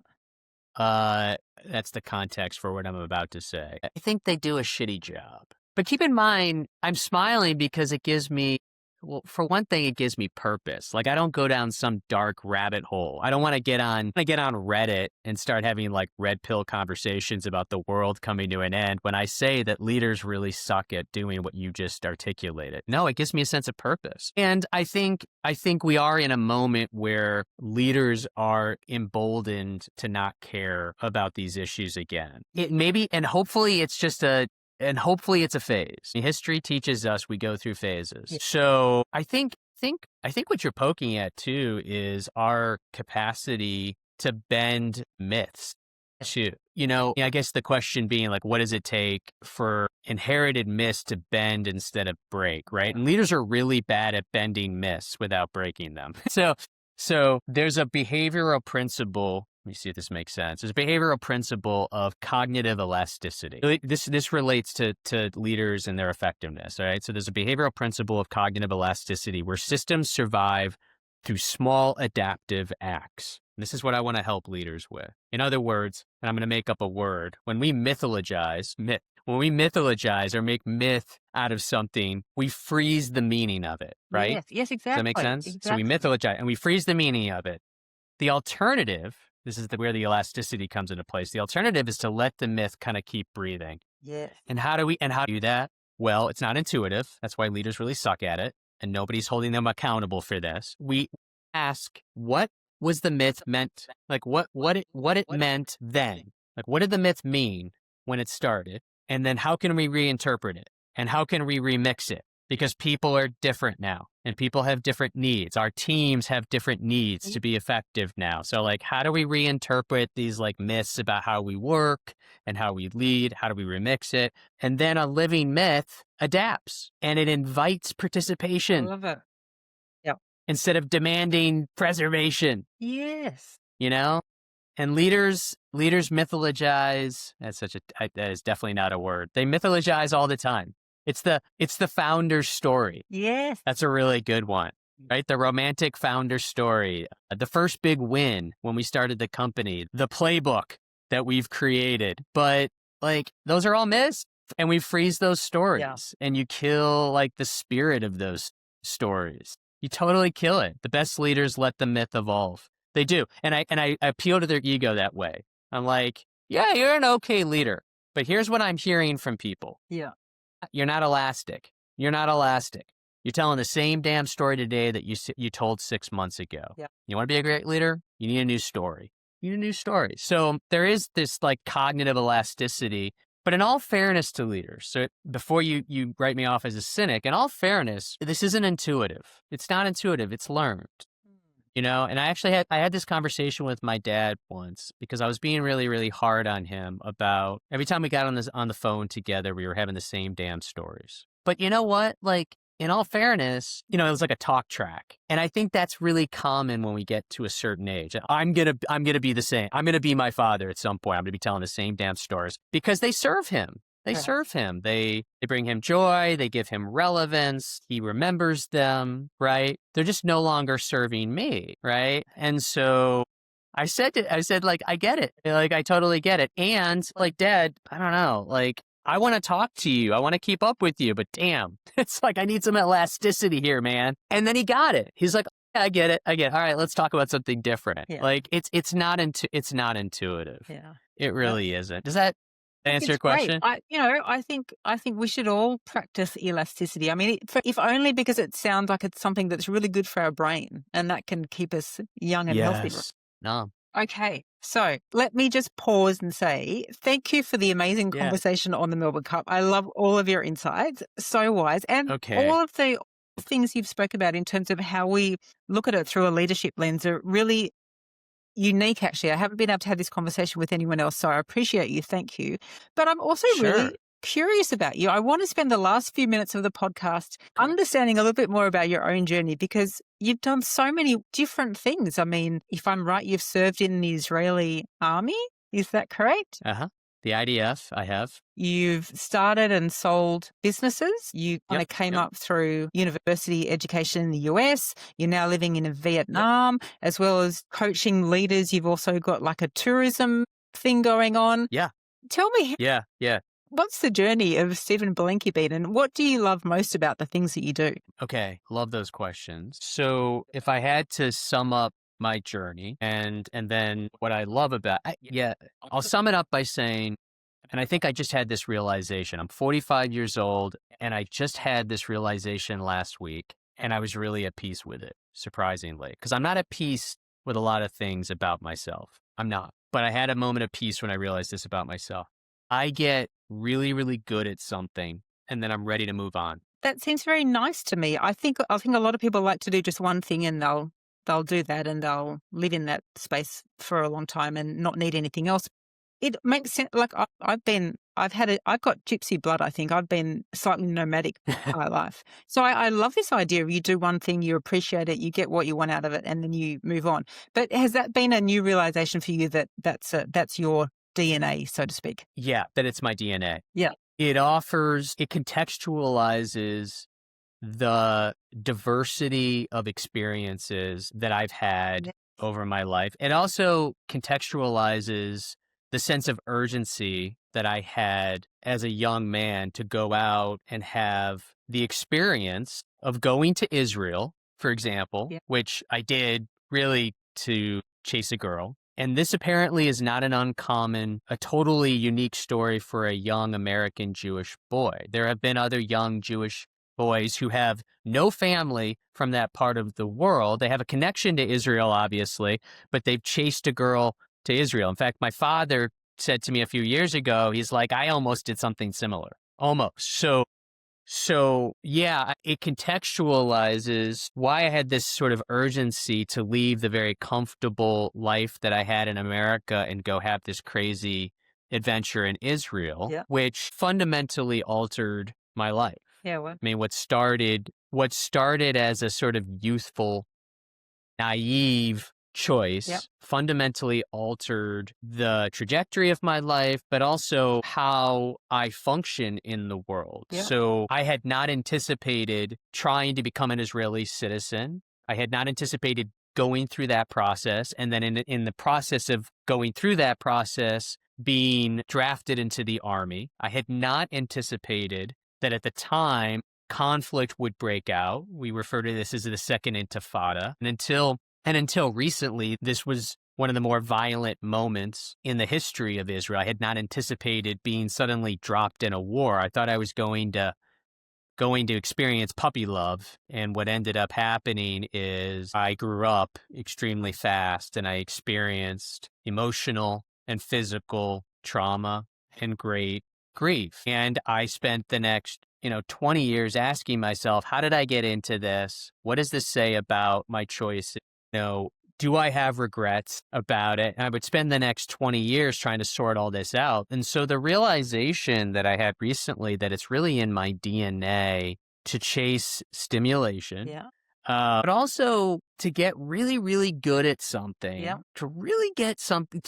[SPEAKER 1] Uh, that's the context for what I'm about to say. I think they do a shitty job. But keep in mind, I'm smiling because it gives me, well, for one thing, it gives me purpose. Like I don't go down some dark rabbit hole. I don't want to get on Reddit and start having like red pill conversations about the world coming to an end when I say that leaders really suck at doing what you just articulated. No, it gives me a sense of purpose. And I think we are in a moment where leaders are emboldened to not care about these issues again. It maybe, and hopefully it's a phase. History teaches us we go through phases.
[SPEAKER 2] Yeah.
[SPEAKER 1] So I think what you're poking at too is our capacity to bend myths too. You know, I guess the question being like, what does it take for inherited myths to bend instead of break, right? And leaders are really bad at bending myths without breaking them. So there's a behavioral principle. Let me see if this makes sense. There's a behavioral principle of cognitive elasticity. This relates to leaders and their effectiveness, all right? So there's a behavioral principle of cognitive elasticity where systems survive through small adaptive acts. And this is what I want to help leaders with. In other words, and I'm going to make up a word, when we mythologize or make myth out of something, we freeze the meaning of it, right?
[SPEAKER 2] Yes, exactly.
[SPEAKER 1] Does that make sense? So we mythologize and we freeze the meaning of it. The alternative, this is where the elasticity comes into place. The alternative is to let the myth kind of keep breathing.
[SPEAKER 2] Yes.
[SPEAKER 1] And how do we do that? Well, it's not intuitive. That's why leaders really suck at it. And nobody's holding them accountable for this. We ask, what was the myth meant? Like what it meant then? Like what did the myth mean when it started? And then how can we reinterpret it? And how can we remix it? Because people are different now and people have different needs. Our teams have different needs to be effective now. So like, how do we reinterpret these like myths about how we work and how we lead? How do we remix it? And then a living myth adapts and it invites
[SPEAKER 2] I
[SPEAKER 1] participation
[SPEAKER 2] love it. Yeah.
[SPEAKER 1] instead of demanding preservation,
[SPEAKER 2] Yes.
[SPEAKER 1] you know? And leaders mythologize. That is definitely not a word. They mythologize all the time. It's the founder's story.
[SPEAKER 2] Yes.
[SPEAKER 1] That's a really good one, right? The romantic founder story, the first big win when we started the company, the playbook that we've created. But like those are all myths and we freeze those stories and you kill like the spirit of those stories. You totally kill it. The best leaders let the myth evolve. They do. And I appeal to their ego that way. I'm like, yeah, you're an okay leader, but here's what I'm hearing from people.
[SPEAKER 2] Yeah.
[SPEAKER 1] You're not elastic. You're not elastic. You're telling the same damn story today that you told 6 months ago.
[SPEAKER 2] Yeah.
[SPEAKER 1] You want to be a great leader? You need a new story. You need a new story. So there is this like cognitive elasticity, but in all fairness to leaders, so before you write me off as a cynic, in all fairness, this isn't intuitive. It's not intuitive. It's learned. You know, and I had this conversation with my dad once because I was being really, really hard on him about every time we got on the phone together, we were having the same damn stories. But you know what? Like, in all fairness, you know, it was like a talk track. And I think that's really common when we get to a certain age. I'm going to be the same. I'm going to be my father at some point. I'm going to be telling the same damn stories because they serve him. They serve him. They bring him joy. They give him relevance. He remembers them, right? They're just no longer serving me, right? And so I said, like, I get it. Like, I totally get it. And like, Dad, I don't know. Like, I want to talk to you. I want to keep up with you, but damn, it's like I need some elasticity here, man. And then he got it. He's like, yeah, I get it. I get it. All right, let's talk about something different.
[SPEAKER 2] Yeah.
[SPEAKER 1] Like it's not intuitive.
[SPEAKER 2] Yeah.
[SPEAKER 1] It
[SPEAKER 2] Uh,
[SPEAKER 1] really isn't. Does that
[SPEAKER 2] I think
[SPEAKER 1] answer
[SPEAKER 2] it's
[SPEAKER 1] your
[SPEAKER 2] great.
[SPEAKER 1] question?
[SPEAKER 2] I think we should all practice elasticity. I mean, if only because it sounds like it's something that's really good for our brain and that can keep us young and healthy.
[SPEAKER 1] Yes. No.
[SPEAKER 2] Okay, so let me just pause and say thank you for the amazing
[SPEAKER 1] Yeah.
[SPEAKER 2] conversation on the Melbourne Cup. I love all of your insights, so wise, and
[SPEAKER 1] Okay.
[SPEAKER 2] all of the things you've spoke about in terms of how we look at it through a leadership lens are really unique, actually. I haven't been able to have this conversation with anyone else, so I appreciate you. Thank you. But I'm also
[SPEAKER 1] Sure.
[SPEAKER 2] really curious about you. I want to spend the last few minutes of the podcast understanding a little bit more about your own journey because you've done so many different things. I mean, if I'm right, you've served in the Israeli army. Is that correct?
[SPEAKER 1] Uh-huh. The IDF, I have.
[SPEAKER 2] You've started and sold businesses. You kind of came
[SPEAKER 1] Yep.
[SPEAKER 2] up through university education in the US. You're now living in Vietnam, as well as coaching leaders. You've also got like a tourism thing going on.
[SPEAKER 1] Yeah.
[SPEAKER 2] Tell me,
[SPEAKER 1] Yeah. Yeah.
[SPEAKER 2] what's the journey of Stephen Belenky been and what do you love most about the things that you do?
[SPEAKER 1] Okay. Love those questions. So if I had to sum up my journey and then what I love about I'll sum it up by saying, and I think I just had this realization. I'm 45 years old and I just had this realization last week and I was really at peace with it, surprisingly, because I'm not at peace with a lot of things about myself. I'm not, but I had a moment of peace when I realized this about myself. I get really, really good at something and then I'm ready to move on.
[SPEAKER 2] That seems very nice to me. I think a lot of people like to do just one thing and they'll do that and they'll live in that space for a long time and not need anything else. It makes sense. Like I've got gypsy blood. I think I've been slightly nomadic my life. So I love this idea of you do one thing, you appreciate it, you get what you want out of it, and then you move on. But has that been a new realization for you that that's your DNA, so to speak?
[SPEAKER 1] Yeah, that it's my DNA.
[SPEAKER 2] Yeah.
[SPEAKER 1] It contextualizes the diversity of experiences that I've had
[SPEAKER 2] Yeah.
[SPEAKER 1] over my life. It also contextualizes the sense of urgency that I had as a young man to go out and have the experience of going to Israel, for example,
[SPEAKER 2] Yeah.
[SPEAKER 1] which I did really to chase a girl. And this apparently is not an uncommon, a totally unique story for a young American Jewish boy. There have been other young Jewish boys who have no family from that part of the world. They have a connection to Israel, obviously, but they've chased a girl to Israel. In fact, my father said to me a few years ago, he's like, I almost did something similar. Almost. So yeah, it contextualizes why I had this sort of urgency to leave the very comfortable life that I had in America and go have this crazy adventure in Israel,
[SPEAKER 2] Yeah.
[SPEAKER 1] which fundamentally altered my life.
[SPEAKER 2] Yeah. Well.
[SPEAKER 1] I mean, what started as a sort of youthful, naive choice
[SPEAKER 2] Yep.
[SPEAKER 1] fundamentally altered the trajectory of my life, but also how I function in the world.
[SPEAKER 2] Yep.
[SPEAKER 1] So I had not anticipated trying to become an Israeli citizen. I had not anticipated going through that process. And then in the process of going through that process, being drafted into the army. I had not anticipated that at the time conflict would break out. We refer to this as the second intifada. And until recently, this was one of the more violent moments in the history of Israel. I had not anticipated being suddenly dropped in a war. I thought I was going to experience puppy love. And what ended up happening is I grew up extremely fast and I experienced emotional and physical trauma and great grief. And I spent the next 20 years asking myself, how did I get into this? What does this say about my choices? Do I have regrets about it? And I would spend the next 20 years trying to sort all this out. And so the realization that I had recently that it's really in my DNA to chase stimulation,
[SPEAKER 2] Yeah.
[SPEAKER 1] but also to get really, really good at something,
[SPEAKER 2] Yeah.
[SPEAKER 1] to really get something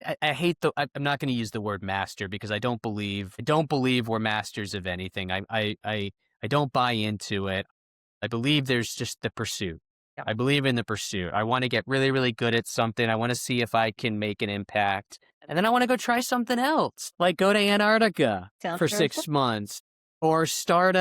[SPEAKER 1] I'm not going to use the word master because I don't believe we're masters of anything. I don't buy into it. I believe there's just the pursuit.
[SPEAKER 2] Yeah.
[SPEAKER 1] I believe in the pursuit. I want to get really, really good at something. I want to see if I can make an impact. And then I want to go try something else, like go to Antarctica
[SPEAKER 2] Sounds
[SPEAKER 1] for
[SPEAKER 2] very good.
[SPEAKER 1] 6 months or start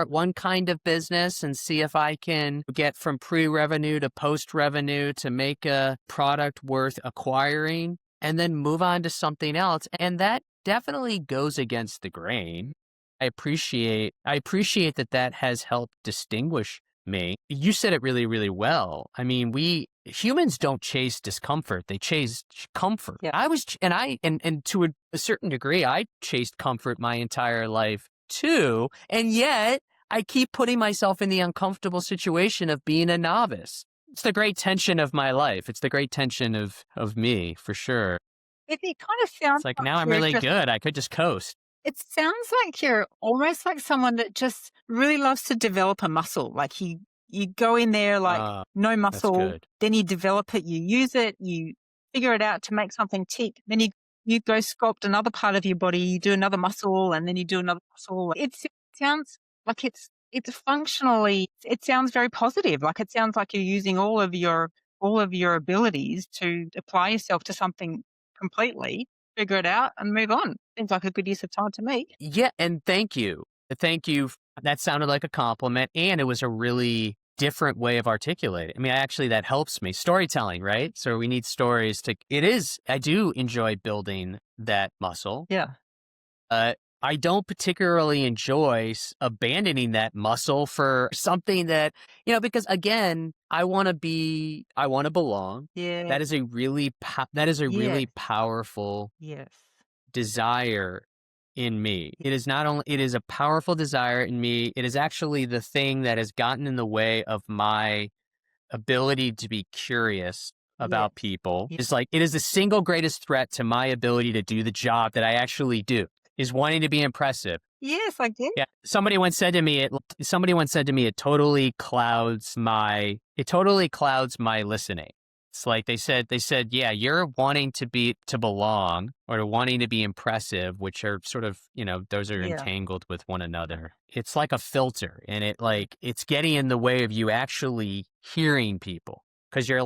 [SPEAKER 1] one kind of business and see if I can get from pre-revenue to post-revenue to make a product worth acquiring and then move on to something else. And that definitely goes against the grain. I appreciate that has helped distinguish me. You said it really, really well. I mean, we humans don't chase discomfort; they chase comfort.
[SPEAKER 2] Yeah.
[SPEAKER 1] And to a certain degree, I chased comfort my entire life too, and yet I keep putting myself in the uncomfortable situation of being a novice. It's the great tension of my life. It's the great tension of me for sure.
[SPEAKER 2] It kind of sounds
[SPEAKER 1] It's like
[SPEAKER 2] like
[SPEAKER 1] now I'm
[SPEAKER 2] you're
[SPEAKER 1] really
[SPEAKER 2] just
[SPEAKER 1] good. I could just coast.
[SPEAKER 2] it sounds like you're almost like someone that just really loves to develop a muscle. Like you go in there like no
[SPEAKER 1] That's
[SPEAKER 2] muscle,
[SPEAKER 1] good.
[SPEAKER 2] then you develop it, you use it, you figure it out to make something tick. Then you go sculpt another part of your body, you do another muscle, and then you do another muscle. It sounds like it's functionally it sounds very positive. Like it sounds like you're using all of your abilities to apply yourself to something completely, figure it out, and move on. Seems like a good use of time to me.
[SPEAKER 1] Yeah, and thank you. Thank you. That sounded like a compliment, and it was a really different way of articulating. I mean, actually, that helps me. Storytelling, right? So we need stories to. I do enjoy building that muscle.
[SPEAKER 2] Yeah.
[SPEAKER 1] Uh, I don't particularly enjoy abandoning that muscle for something that, because again, I want to belong.
[SPEAKER 2] Yeah.
[SPEAKER 1] That is a really
[SPEAKER 2] Yes.
[SPEAKER 1] powerful
[SPEAKER 2] Yes.
[SPEAKER 1] desire in me. It is a powerful desire in me. It is actually the thing that has gotten in the way of my ability to be curious
[SPEAKER 2] Yes.
[SPEAKER 1] about people.
[SPEAKER 2] Ye
[SPEAKER 1] It's like it is the single greatest threat to my ability to do the job that I actually do is wanting to be impressive.
[SPEAKER 2] Yes, I get
[SPEAKER 1] Yeah. Somebody once said to me it totally clouds my listening. It's like they said, yeah, you're wanting to belong or to wanting to be impressive, which are sort of, those are
[SPEAKER 2] Yeah.
[SPEAKER 1] entangled with one another. It's like a filter and it's getting in the way of you actually hearing people. Cause you're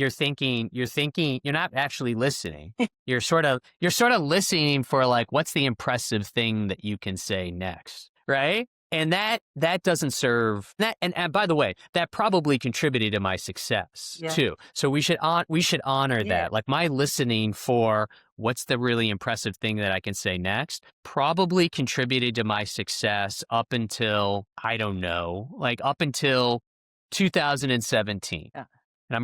[SPEAKER 1] thinking, you're not actually listening. You're sort of listening for like, what's the impressive thing that you can say next, right? And that doesn't serve that. And by the way, that probably contributed to my success
[SPEAKER 2] Yeah.
[SPEAKER 1] too. So we should honor
[SPEAKER 2] Yeah.
[SPEAKER 1] that. Like my listening for what's the really impressive thing that I can say next probably contributed to my success up until I don't know, like up until 2017.
[SPEAKER 2] Yeah.
[SPEAKER 1] And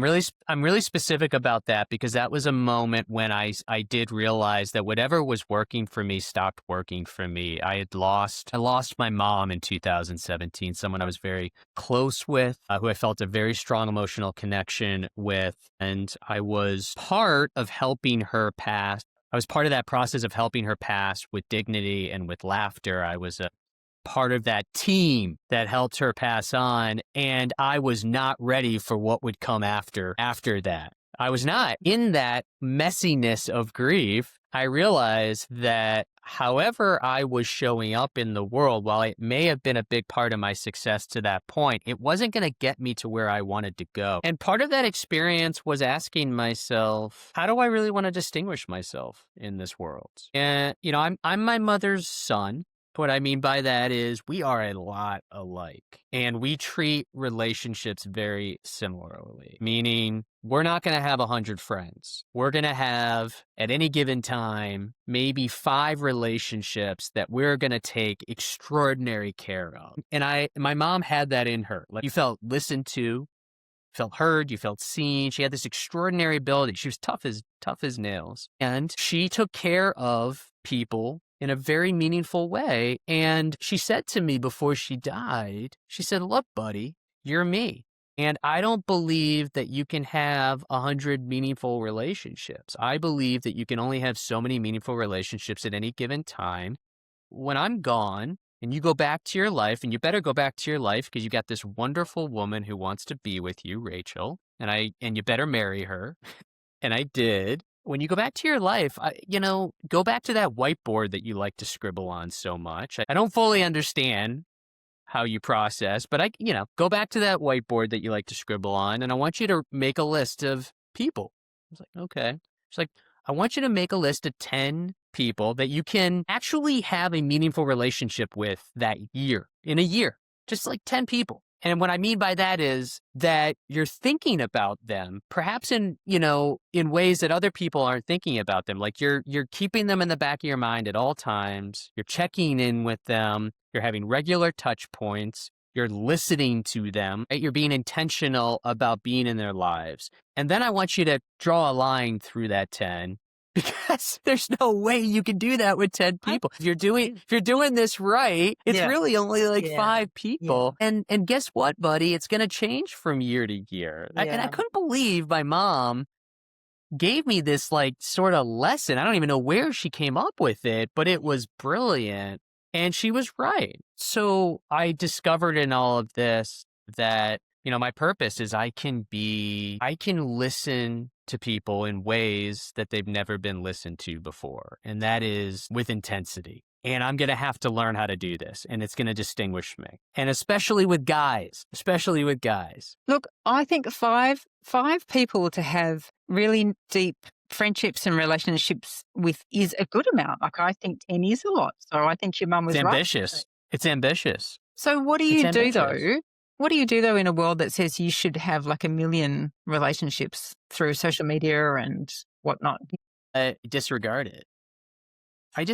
[SPEAKER 1] I'm really specific about that because that was a moment when I did realize that whatever was working for me stopped working for me. I lost my mom in 2017, someone I was very close with, who I felt a very strong emotional connection with, and I was part of helping her pass. I was part of that process of helping her pass with dignity and with laughter. I was a part of that team that helped her pass on, and I was not ready for what would come after that. I was not. In that messiness of grief, I realized that however I was showing up in the world, while it may have been a big part of my success to that point, it wasn't going to get me to where I wanted to go. And part of that experience was asking myself, how do I really want to distinguish myself in this world? And, I'm my mother's son. What I mean by that is we are a lot alike and we treat relationships very similarly, meaning we're not going to have 100 friends. We're going to have at any given time, maybe 5 relationships that we're going to take extraordinary care of. And my mom had that in her. Like you felt listened to, felt heard, you felt seen. She had this extraordinary ability. She was tough as nails. And she took care of people in a very meaningful way. And she said to me before she died, she said, look, buddy, you're me. And I don't believe that you can have 100 meaningful relationships. I believe that you can only have so many meaningful relationships at any given time. When I'm gone, and you go back to your life, and you better go back to your life because you got this wonderful woman who wants to be with you, Rachel, and you better marry her. And I did. When you go back to your life, go back to that whiteboard that you like to scribble on so much. I don't fully understand how you process, but go back to that whiteboard that you like to scribble on, and I want you to make a list of people. I was like, okay. She's like, I want you to make a list of 10 people that you can actually have a meaningful relationship with that year, in a year, just like 10 people. And what I mean by that is that you're thinking about them, perhaps in ways that other people aren't thinking about them. Like you're keeping them in the back of your mind at all times. You're checking in with them. You're having regular touch points. You're listening to them. Right? You're being intentional about being in their lives. And then I want you to draw a line through that 10 because there's no way you can do that with 10 people. If you're doing this right, it's
[SPEAKER 2] Yeah.
[SPEAKER 1] really only like
[SPEAKER 2] Yeah.
[SPEAKER 1] 5 people. And guess what, buddy? It's going to change from year to year. And I couldn't believe my mom gave me this like sort of lesson. I don't even know where she came up with it, but it was brilliant. And she was right. So I discovered in all of this that, my purpose is I can listen to people in ways that they've never been listened to before. And that is with intensity. And I'm going to have to learn how to do this. And it's going to distinguish me. And especially with guys.
[SPEAKER 2] Look, I think five people to have really deep friendships and relationships with is a good amount. Like I think 10 is a lot. So I think your mum was
[SPEAKER 1] It's
[SPEAKER 2] right.
[SPEAKER 1] ambitious. It's ambitious.
[SPEAKER 2] So what do you do though? What do you do though in a world that says you should have like 1 million relationships through social media and whatnot?
[SPEAKER 1] Disregard it. I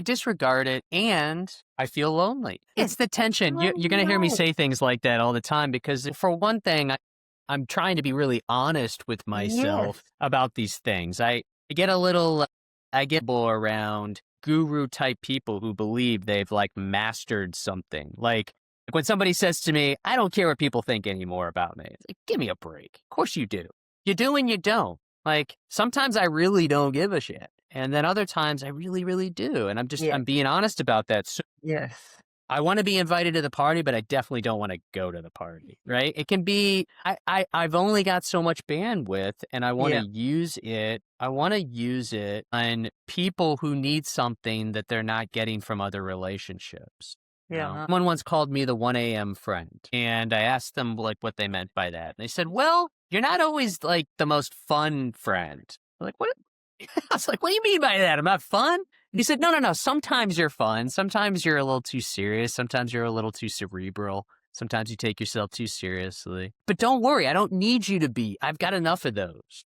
[SPEAKER 1] disregard it, and I feel lonely. It's the tension. You're going to hear me say things like that all the time because, for one thing, I'm trying to be really honest with myself about these things. I get around guru type people who believe they've like mastered something. Like when somebody says to me, I don't care what people think anymore about me. It's like, give me a break. Of course you do. You do and you don't. Like sometimes I really don't give a shit. And then other times I really, really do. And I'm being honest about that. So
[SPEAKER 2] Yes.
[SPEAKER 1] I want to be invited to the party, but I definitely don't want to go to the party, right? It can be, I've only got so much bandwidth and I want to use it. I want to use it on people who need something that they're not getting from other relationships. Someone once called me the 1 a.m. friend, and I asked them like what they meant by that. And they said, well, you're not always like the most fun friend. I'm like, what? I was like, what do you mean by that? I'm not fun? He said, no. Sometimes you're fun. Sometimes you're a little too serious. Sometimes you're a little too cerebral. Sometimes you take yourself too seriously. But don't worry. I don't need you to be. I've got enough of those.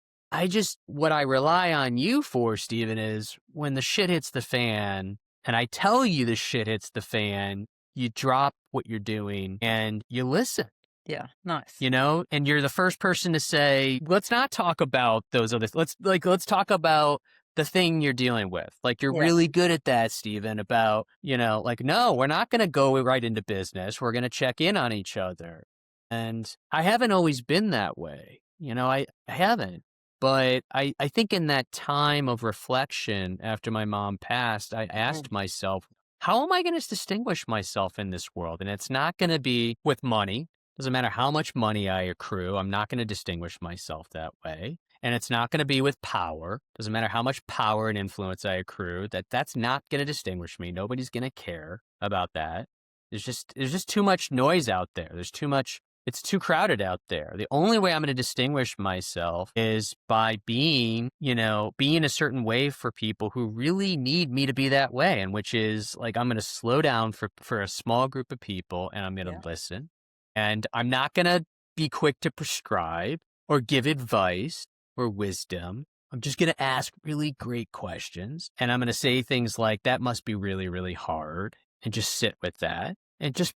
[SPEAKER 1] What I rely on you for, Stephen, is when the shit hits the fan and I tell you the shit hits the fan, you drop what you're doing and you listen.
[SPEAKER 2] Yeah, nice.
[SPEAKER 1] And you're the first person to say, let's not talk about those other, let's talk about the thing you're dealing with. Like you're really good at that, Stephen, about, no, we're not going to go right into business. We're going to check in on each other. And I haven't always been that way. I haven't. But I think in that time of reflection after my mom passed, I asked myself, how am I going to distinguish myself in this world? And it's not going to be with money. Doesn't matter how much money I accrue, I'm not going to distinguish myself that way. And it's not going to be with power. Doesn't matter how much power and influence I accrue, that's not going to distinguish me. Nobody's going to care about that. There's just too much noise out there. It's too crowded out there. The only way I'm going to distinguish myself is by being a certain way for people who really need me to be that way. And which is like, I'm going to slow down for a small group of people and I'm going to listen. And I'm not going to be quick to prescribe or give advice or wisdom. I'm just going to ask really great questions. And I'm going to say things like, that must be really, really hard. And just sit with that. And just,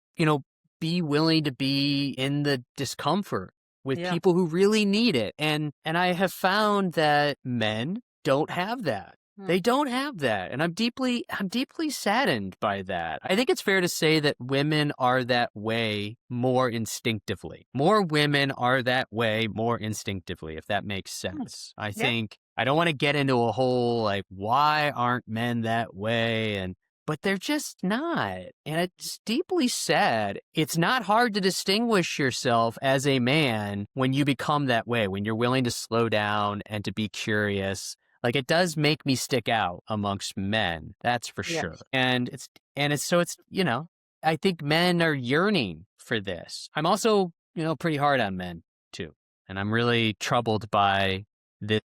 [SPEAKER 1] be willing to be in the discomfort with people who really need it. And I have found that men don't have that. They don't have that. And I'm deeply saddened by that. I think it's fair to say that women are that way more instinctively. More women are that way more instinctively, if that makes sense. I think I don't want to get into a whole like, why aren't men that way? But they're just not. And it's deeply sad. It's not hard to distinguish yourself as a man when you become that way, when you're willing to slow down and to be curious. Like it does make me stick out amongst men. That's for sure. And it's I think men are yearning for this. I'm also, pretty hard on men too. And I'm really troubled by the,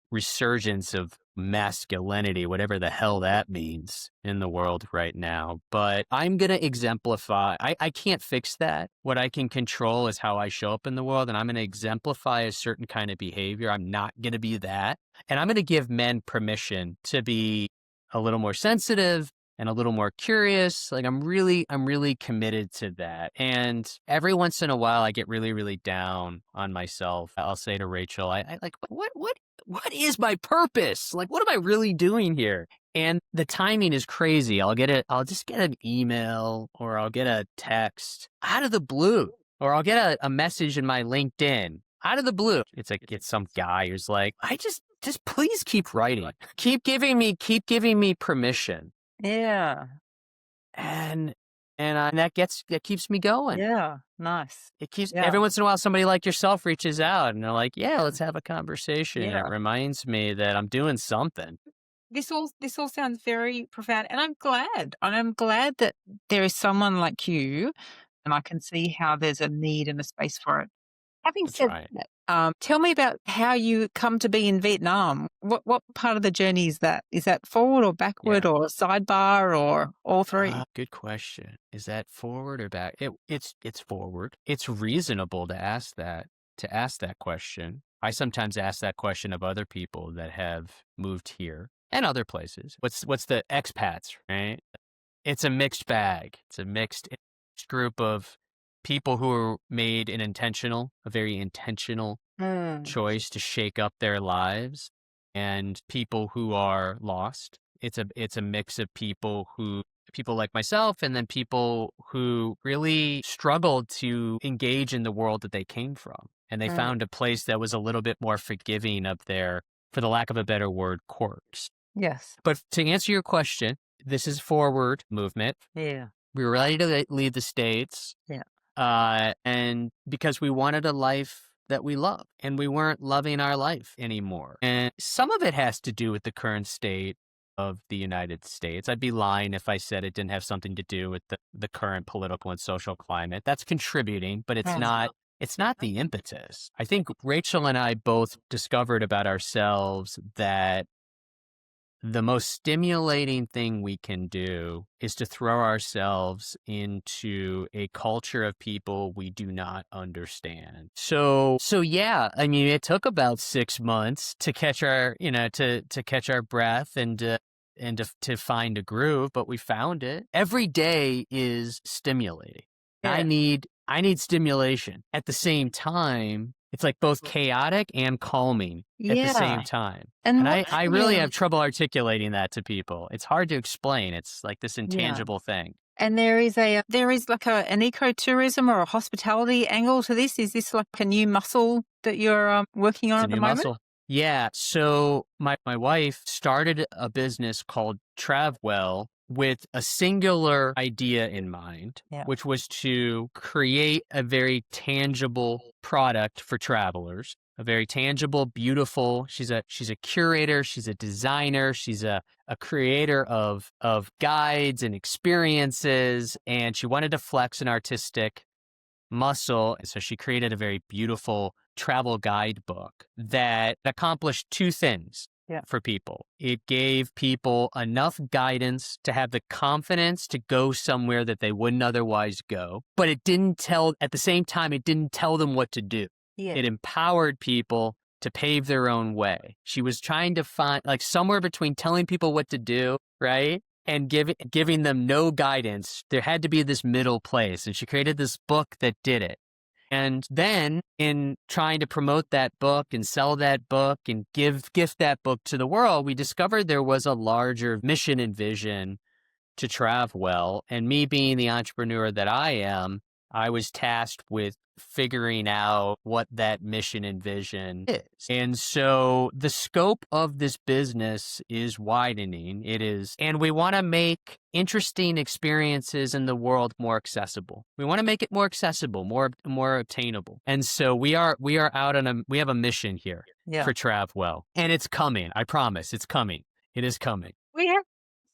[SPEAKER 1] resurgence of masculinity, whatever the hell that means in the world right now. But I'm going to exemplify, I can't fix that. What I can control is how I show up in the world. And I'm going to exemplify a certain kind of behavior. I'm not going to be that. And I'm going to give men permission to be a little more sensitive and a little more curious. Like I'm really committed to that. And every once in a while I get really, really down on myself. I'll say to Rachel, I like, what is my purpose? Like, what am I really doing here? And the timing is crazy. I'll just get an email or I'll get a text out of the blue, or I'll get a message in my LinkedIn out of the blue. It's some guy who's like, just please keep writing. Keep giving me permission.
[SPEAKER 2] Yeah.
[SPEAKER 1] And that keeps me going.
[SPEAKER 2] Yeah. Nice.
[SPEAKER 1] It keeps
[SPEAKER 2] Yeah.
[SPEAKER 1] every once in a while somebody like yourself reaches out and they're like, yeah, let's have a conversation.
[SPEAKER 2] Yeah.
[SPEAKER 1] It reminds me that I'm doing something.
[SPEAKER 2] This all sounds very profound, and I'm glad that there is someone like you, and I can see how there's a need and a space for it. Having
[SPEAKER 1] That's
[SPEAKER 2] said
[SPEAKER 1] right.
[SPEAKER 2] that, tell me about how you come to be in Vietnam. What part of the journey is that? Is that forward or backward or sidebar or all three?
[SPEAKER 1] Good question. Is that forward or back? It's forward. It's reasonable to ask that question. I sometimes ask that question of other people that have moved here and other places. What's the expats, right? It's a mixed bag. It's a mixed group of people who made a very intentional choice to shake up their lives, and people who are lost. It's a mix of people like myself, and then people who really struggled to engage in the world that they came from. And they found a place that was a little bit more forgiving of their, for the lack of a better word, quirks.
[SPEAKER 2] Yes.
[SPEAKER 1] But to answer your question, this is forward movement.
[SPEAKER 2] Yeah.
[SPEAKER 1] We were ready to leave the States.
[SPEAKER 2] Yeah.
[SPEAKER 1] And because we wanted a life that we love, and we weren't loving our life anymore. And some of it has to do with the current state of the United States. I'd be lying if I said it didn't have something to do with the current political and social climate. That's contributing, but it's not the impetus. I think Rachel and I both discovered about ourselves that the most stimulating thing we can do is to throw ourselves into a culture of people we do not understand. So yeah, I mean, it took about 6 months to catch our, to catch our breath and to find a groove, but we found it. Every day is stimulating. Yeah. I need stimulation. At the same time, it's like both chaotic and calming at the same time. And I really have trouble articulating that to people. It's hard to explain. It's like this intangible thing.
[SPEAKER 2] And there is like an ecotourism or a hospitality angle to this. Is this like a new muscle that you're working on at the moment?
[SPEAKER 1] Muscle. Yeah. So my wife started a business called Travwell with a singular idea in mind, which was to create a very tangible product for travelers, a very tangible, beautiful. She's a curator, she's a designer, she's a creator of guides and experiences, and she wanted to flex an artistic muscle. And so she created a very beautiful travel guidebook that accomplished two things. For people. It gave people enough guidance to have the confidence to go somewhere that they wouldn't otherwise go. But at the same time, it didn't tell them what to do. Yeah. It empowered people to pave their own way. She was trying to find like somewhere between telling people what to do, right? And giving them no guidance. There had to be this middle place. And she created this book that did it. And then in trying to promote that book and sell that book and gift that book to the world, we discovered there was a larger mission and vision to Travwell. And me being the entrepreneur that I am, I was tasked with figuring out what that mission and vision is. And so the scope of this business is widening. And we want to make interesting experiences in the world more accessible. We want to make it more accessible, more attainable. And so we are out we have a mission here for Travwell, and it's coming. I promise it's coming. It is coming.
[SPEAKER 2] We have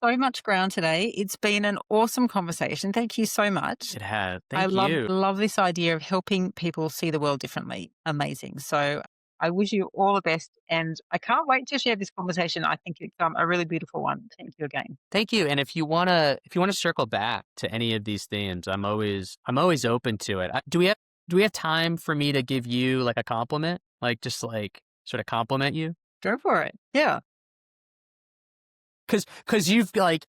[SPEAKER 2] so much ground today. It's been an awesome conversation. Thank you so much.
[SPEAKER 1] It has.
[SPEAKER 2] I
[SPEAKER 1] Thank
[SPEAKER 2] love
[SPEAKER 1] you.
[SPEAKER 2] love this idea of helping people see the world differently. Amazing. So I wish you all the best, and I can't wait to share this conversation. I think it's a really beautiful one. Thank you again.
[SPEAKER 1] Thank you. And if you wanna circle back to any of these themes, I'm always open to it. Do we have time for me to give you like a compliment? Like just like sort of compliment you?
[SPEAKER 2] Go for it. Yeah.
[SPEAKER 1] Because you've like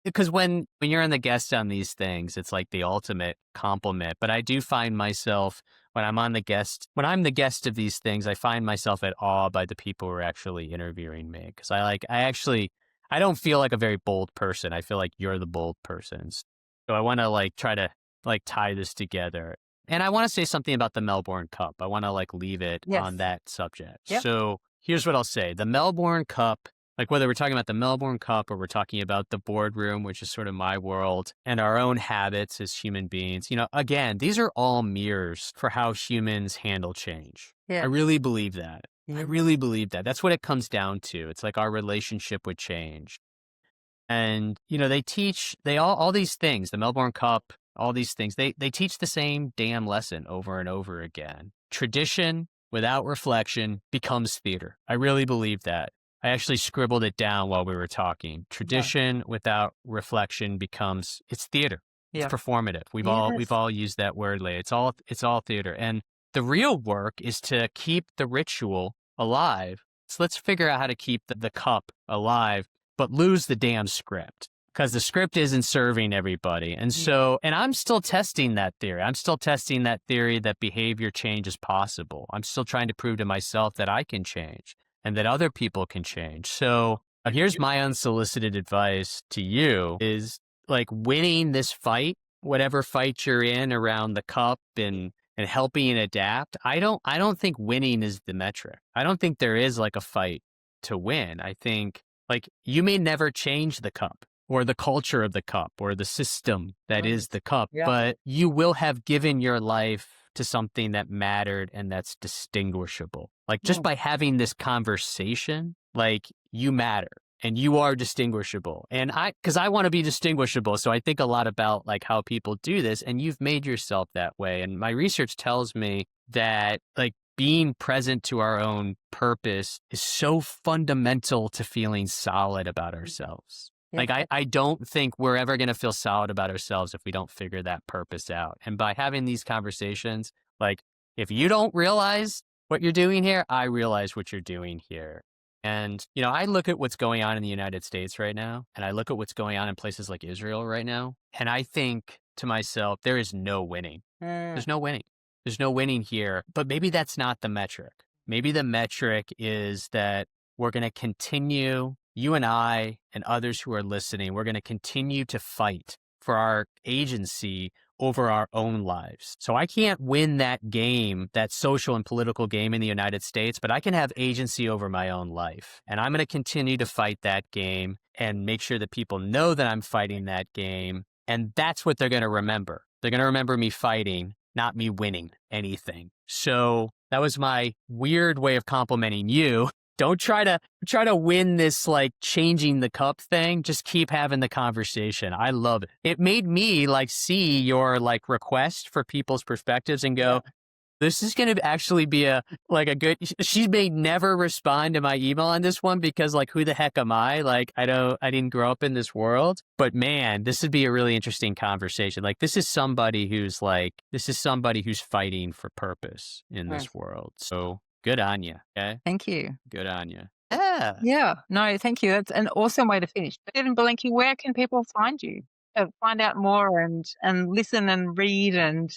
[SPEAKER 1] because when you're in the guest on these things, it's like the ultimate compliment. But I do find myself when I'm the guest of these things, I find myself at awe by the people who are actually interviewing me. Because I don't feel like a very bold person. I feel like you're the bold person. So I want to like try to like tie this together. And I want to say something about the Melbourne Cup. I want to like leave it on
[SPEAKER 2] Yes.
[SPEAKER 1] that subject.
[SPEAKER 2] Yep.
[SPEAKER 1] So here's what I'll say. The Melbourne Cup, like whether we're talking about the Melbourne Cup or we're talking about the boardroom, which is sort of my world, and our own habits as human beings, again, these are all mirrors for how humans handle change.
[SPEAKER 2] Yeah.
[SPEAKER 1] I really believe that. I
[SPEAKER 2] Yeah.
[SPEAKER 1] really believe that. That's what it comes down to. It's like our relationship with change. And, they all these things, the Melbourne Cup, all these things, they teach the same damn lesson over and over again. Tradition without reflection becomes theater. I really believe that. I actually scribbled it down while we were talking.
[SPEAKER 2] Yeah.
[SPEAKER 1] Tradition without reflection it's theater. It's
[SPEAKER 2] Yeah.
[SPEAKER 1] performative. We've
[SPEAKER 2] Yes.
[SPEAKER 1] all used that word lately. It's all theater. And the real work is to keep the ritual alive. So let's figure out how to keep the cup alive, but lose the damn script because the script isn't serving everybody. And so, and I'm still testing that theory. I'm still testing that theory that behavior change is possible. I'm still trying to prove to myself that I can change and that other people can change. So here's my unsolicited advice to you is like winning this fight, whatever fight you're in around the cup and helping it adapt. I don't think winning is the metric. I don't think there is like a fight to win. I think like you may never change the cup or the culture of the cup or the system that is
[SPEAKER 2] Right.
[SPEAKER 1] the cup,
[SPEAKER 2] Yeah.
[SPEAKER 1] but you will have given your life to something that mattered and that's distinguishable. Like just
[SPEAKER 2] Yeah.
[SPEAKER 1] by having this conversation, like you matter and you are distinguishable. And because I want to be distinguishable. So I think a lot about like how people do this and you've made yourself that way. And my research tells me that like being present to our own purpose is so fundamental to feeling solid about ourselves.
[SPEAKER 2] Yeah.
[SPEAKER 1] Like, I don't think we're ever going to feel solid about ourselves if we don't figure that purpose out. And by having these conversations, like, if you don't realize what you're doing here, I realize what you're doing here. And, I look at what's going on in the United States right now, and I look at what's going on in places like Israel right now, and I think to myself, there is no winning. There's no winning. There's no winning here, but maybe that's not the metric. Maybe the metric is that we're going to continue, you and I and others who are listening, we're going to continue to fight for our agency over our own lives. So I can't win that game, that social and political game in the United States, but I can have agency over my own life. And I'm going to continue to fight that game and make sure that people know that I'm fighting that game. And that's what they're going to remember. They're going to remember me fighting, not me winning anything. So that was my weird way of complimenting you. Don't try to win this like changing the cup thing. Just keep having the conversation. I love it. It made me like see your like request for people's perspectives and go, this is going to actually be a good, she may never respond to my email on this one because like, who the heck am I? Like, I didn't grow up in this world, but man, this would be a really interesting conversation. Like this is somebody who's fighting for purpose in this world. So good on you. Okay.
[SPEAKER 2] Thank you.
[SPEAKER 1] Good on you. Yeah.
[SPEAKER 2] Yeah. No, thank you. That's an awesome way to finish. Stephen Belenky, where can people find you? Find out more and listen and read and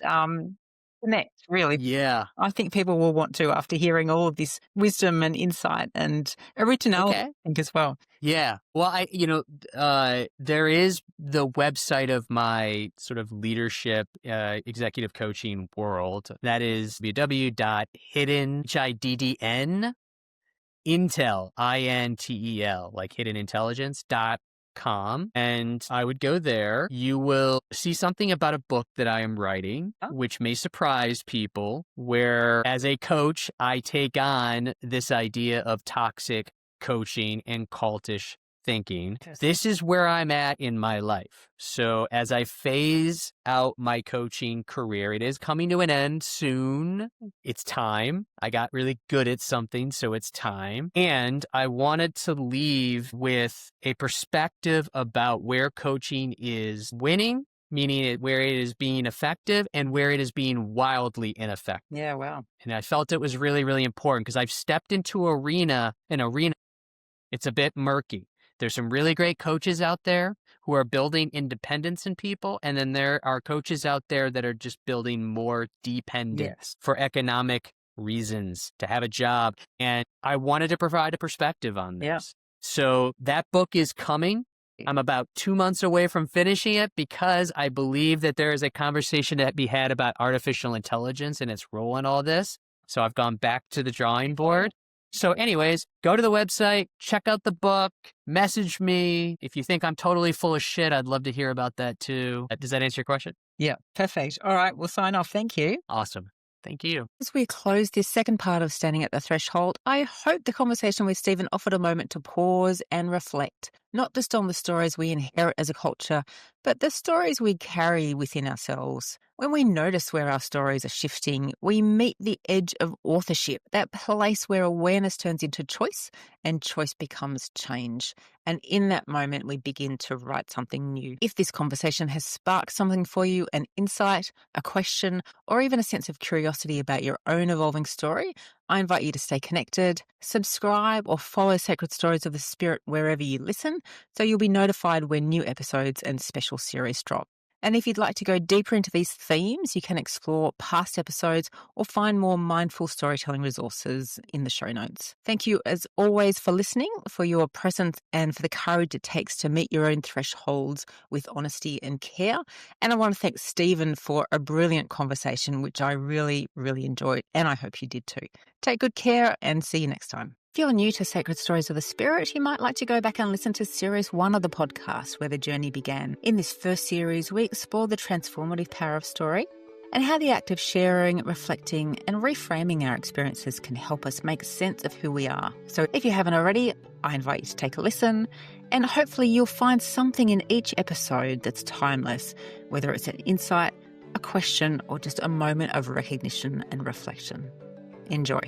[SPEAKER 2] connect, really.
[SPEAKER 1] Yeah.
[SPEAKER 2] I think people will want to after hearing all of this wisdom and insight and originality,
[SPEAKER 1] Okay.
[SPEAKER 2] I think, as well.
[SPEAKER 1] Yeah. Well, there is the website of my sort of leadership, executive coaching world. That is www.hidden, H-I-D-D-N, Intel, I-N-T-E-L, like hidden intelligence.com. And I would go there. You will see something about a book that I am writing, which may surprise people, where as a coach, I take on this idea of toxic coaching and cultish thinking, this is where I'm at in my life. So as I phase out my coaching career, it is coming to an end soon. It's time. I got really good at something, so it's time. And I wanted to leave with a perspective about where coaching is winning, meaning where it is being effective and where it is being wildly ineffective.
[SPEAKER 2] Yeah, wow.
[SPEAKER 1] And I felt it was really, really important because I've stepped into an arena. It's a bit murky. There's some really great coaches out there who are building independence in people. And then there are coaches out there that are just building more dependence for economic reasons to have a job. And I wanted to provide a perspective on this.
[SPEAKER 2] Yeah.
[SPEAKER 1] So that book is coming. I'm about 2 months away from finishing it because I believe that there is a conversation to be had about artificial intelligence and its role in all this. So I've gone back to the drawing board. So anyways, go to the website, check out the book, message me. If you think I'm totally full of shit, I'd love to hear about that too. Does that answer your question?
[SPEAKER 2] Yeah, perfect. All right, we'll sign off. Thank you.
[SPEAKER 1] Awesome. Thank you.
[SPEAKER 2] As we close this second part of Standing at the Threshold, I hope the conversation with Stephen offered a moment to pause and reflect, not just on the stories we inherit as a culture, but the stories we carry within ourselves. When we notice where our stories are shifting, we meet the edge of authorship, that place where awareness turns into choice and choice becomes change. And in that moment, we begin to write something new. If this conversation has sparked something for you, an insight, a question, or even a sense of curiosity about your own evolving story, I invite you to stay connected, subscribe, or follow Sacred Stories of the Spirit wherever you listen, so you'll be notified when new episodes and special series drop. And if you'd like to go deeper into these themes, you can explore past episodes or find more mindful storytelling resources in the show notes. Thank you, as always, for listening, for your presence, and for the courage it takes to meet your own thresholds with honesty and care. And I want to thank Stephen for a brilliant conversation, which I really, really enjoyed, and I hope you did too. Take good care and see you next time. If you're new to Sacred Stories of the Spirit, you might like to go back and listen to Series 1 of the podcast, where the journey began. In this first series, we explore the transformative power of story and how the act of sharing, reflecting, and reframing our experiences can help us make sense of who we are. So if you haven't already, I invite you to take a listen, and hopefully you'll find something in each episode that's timeless, whether it's an insight, a question, or just a moment of recognition and reflection. Enjoy.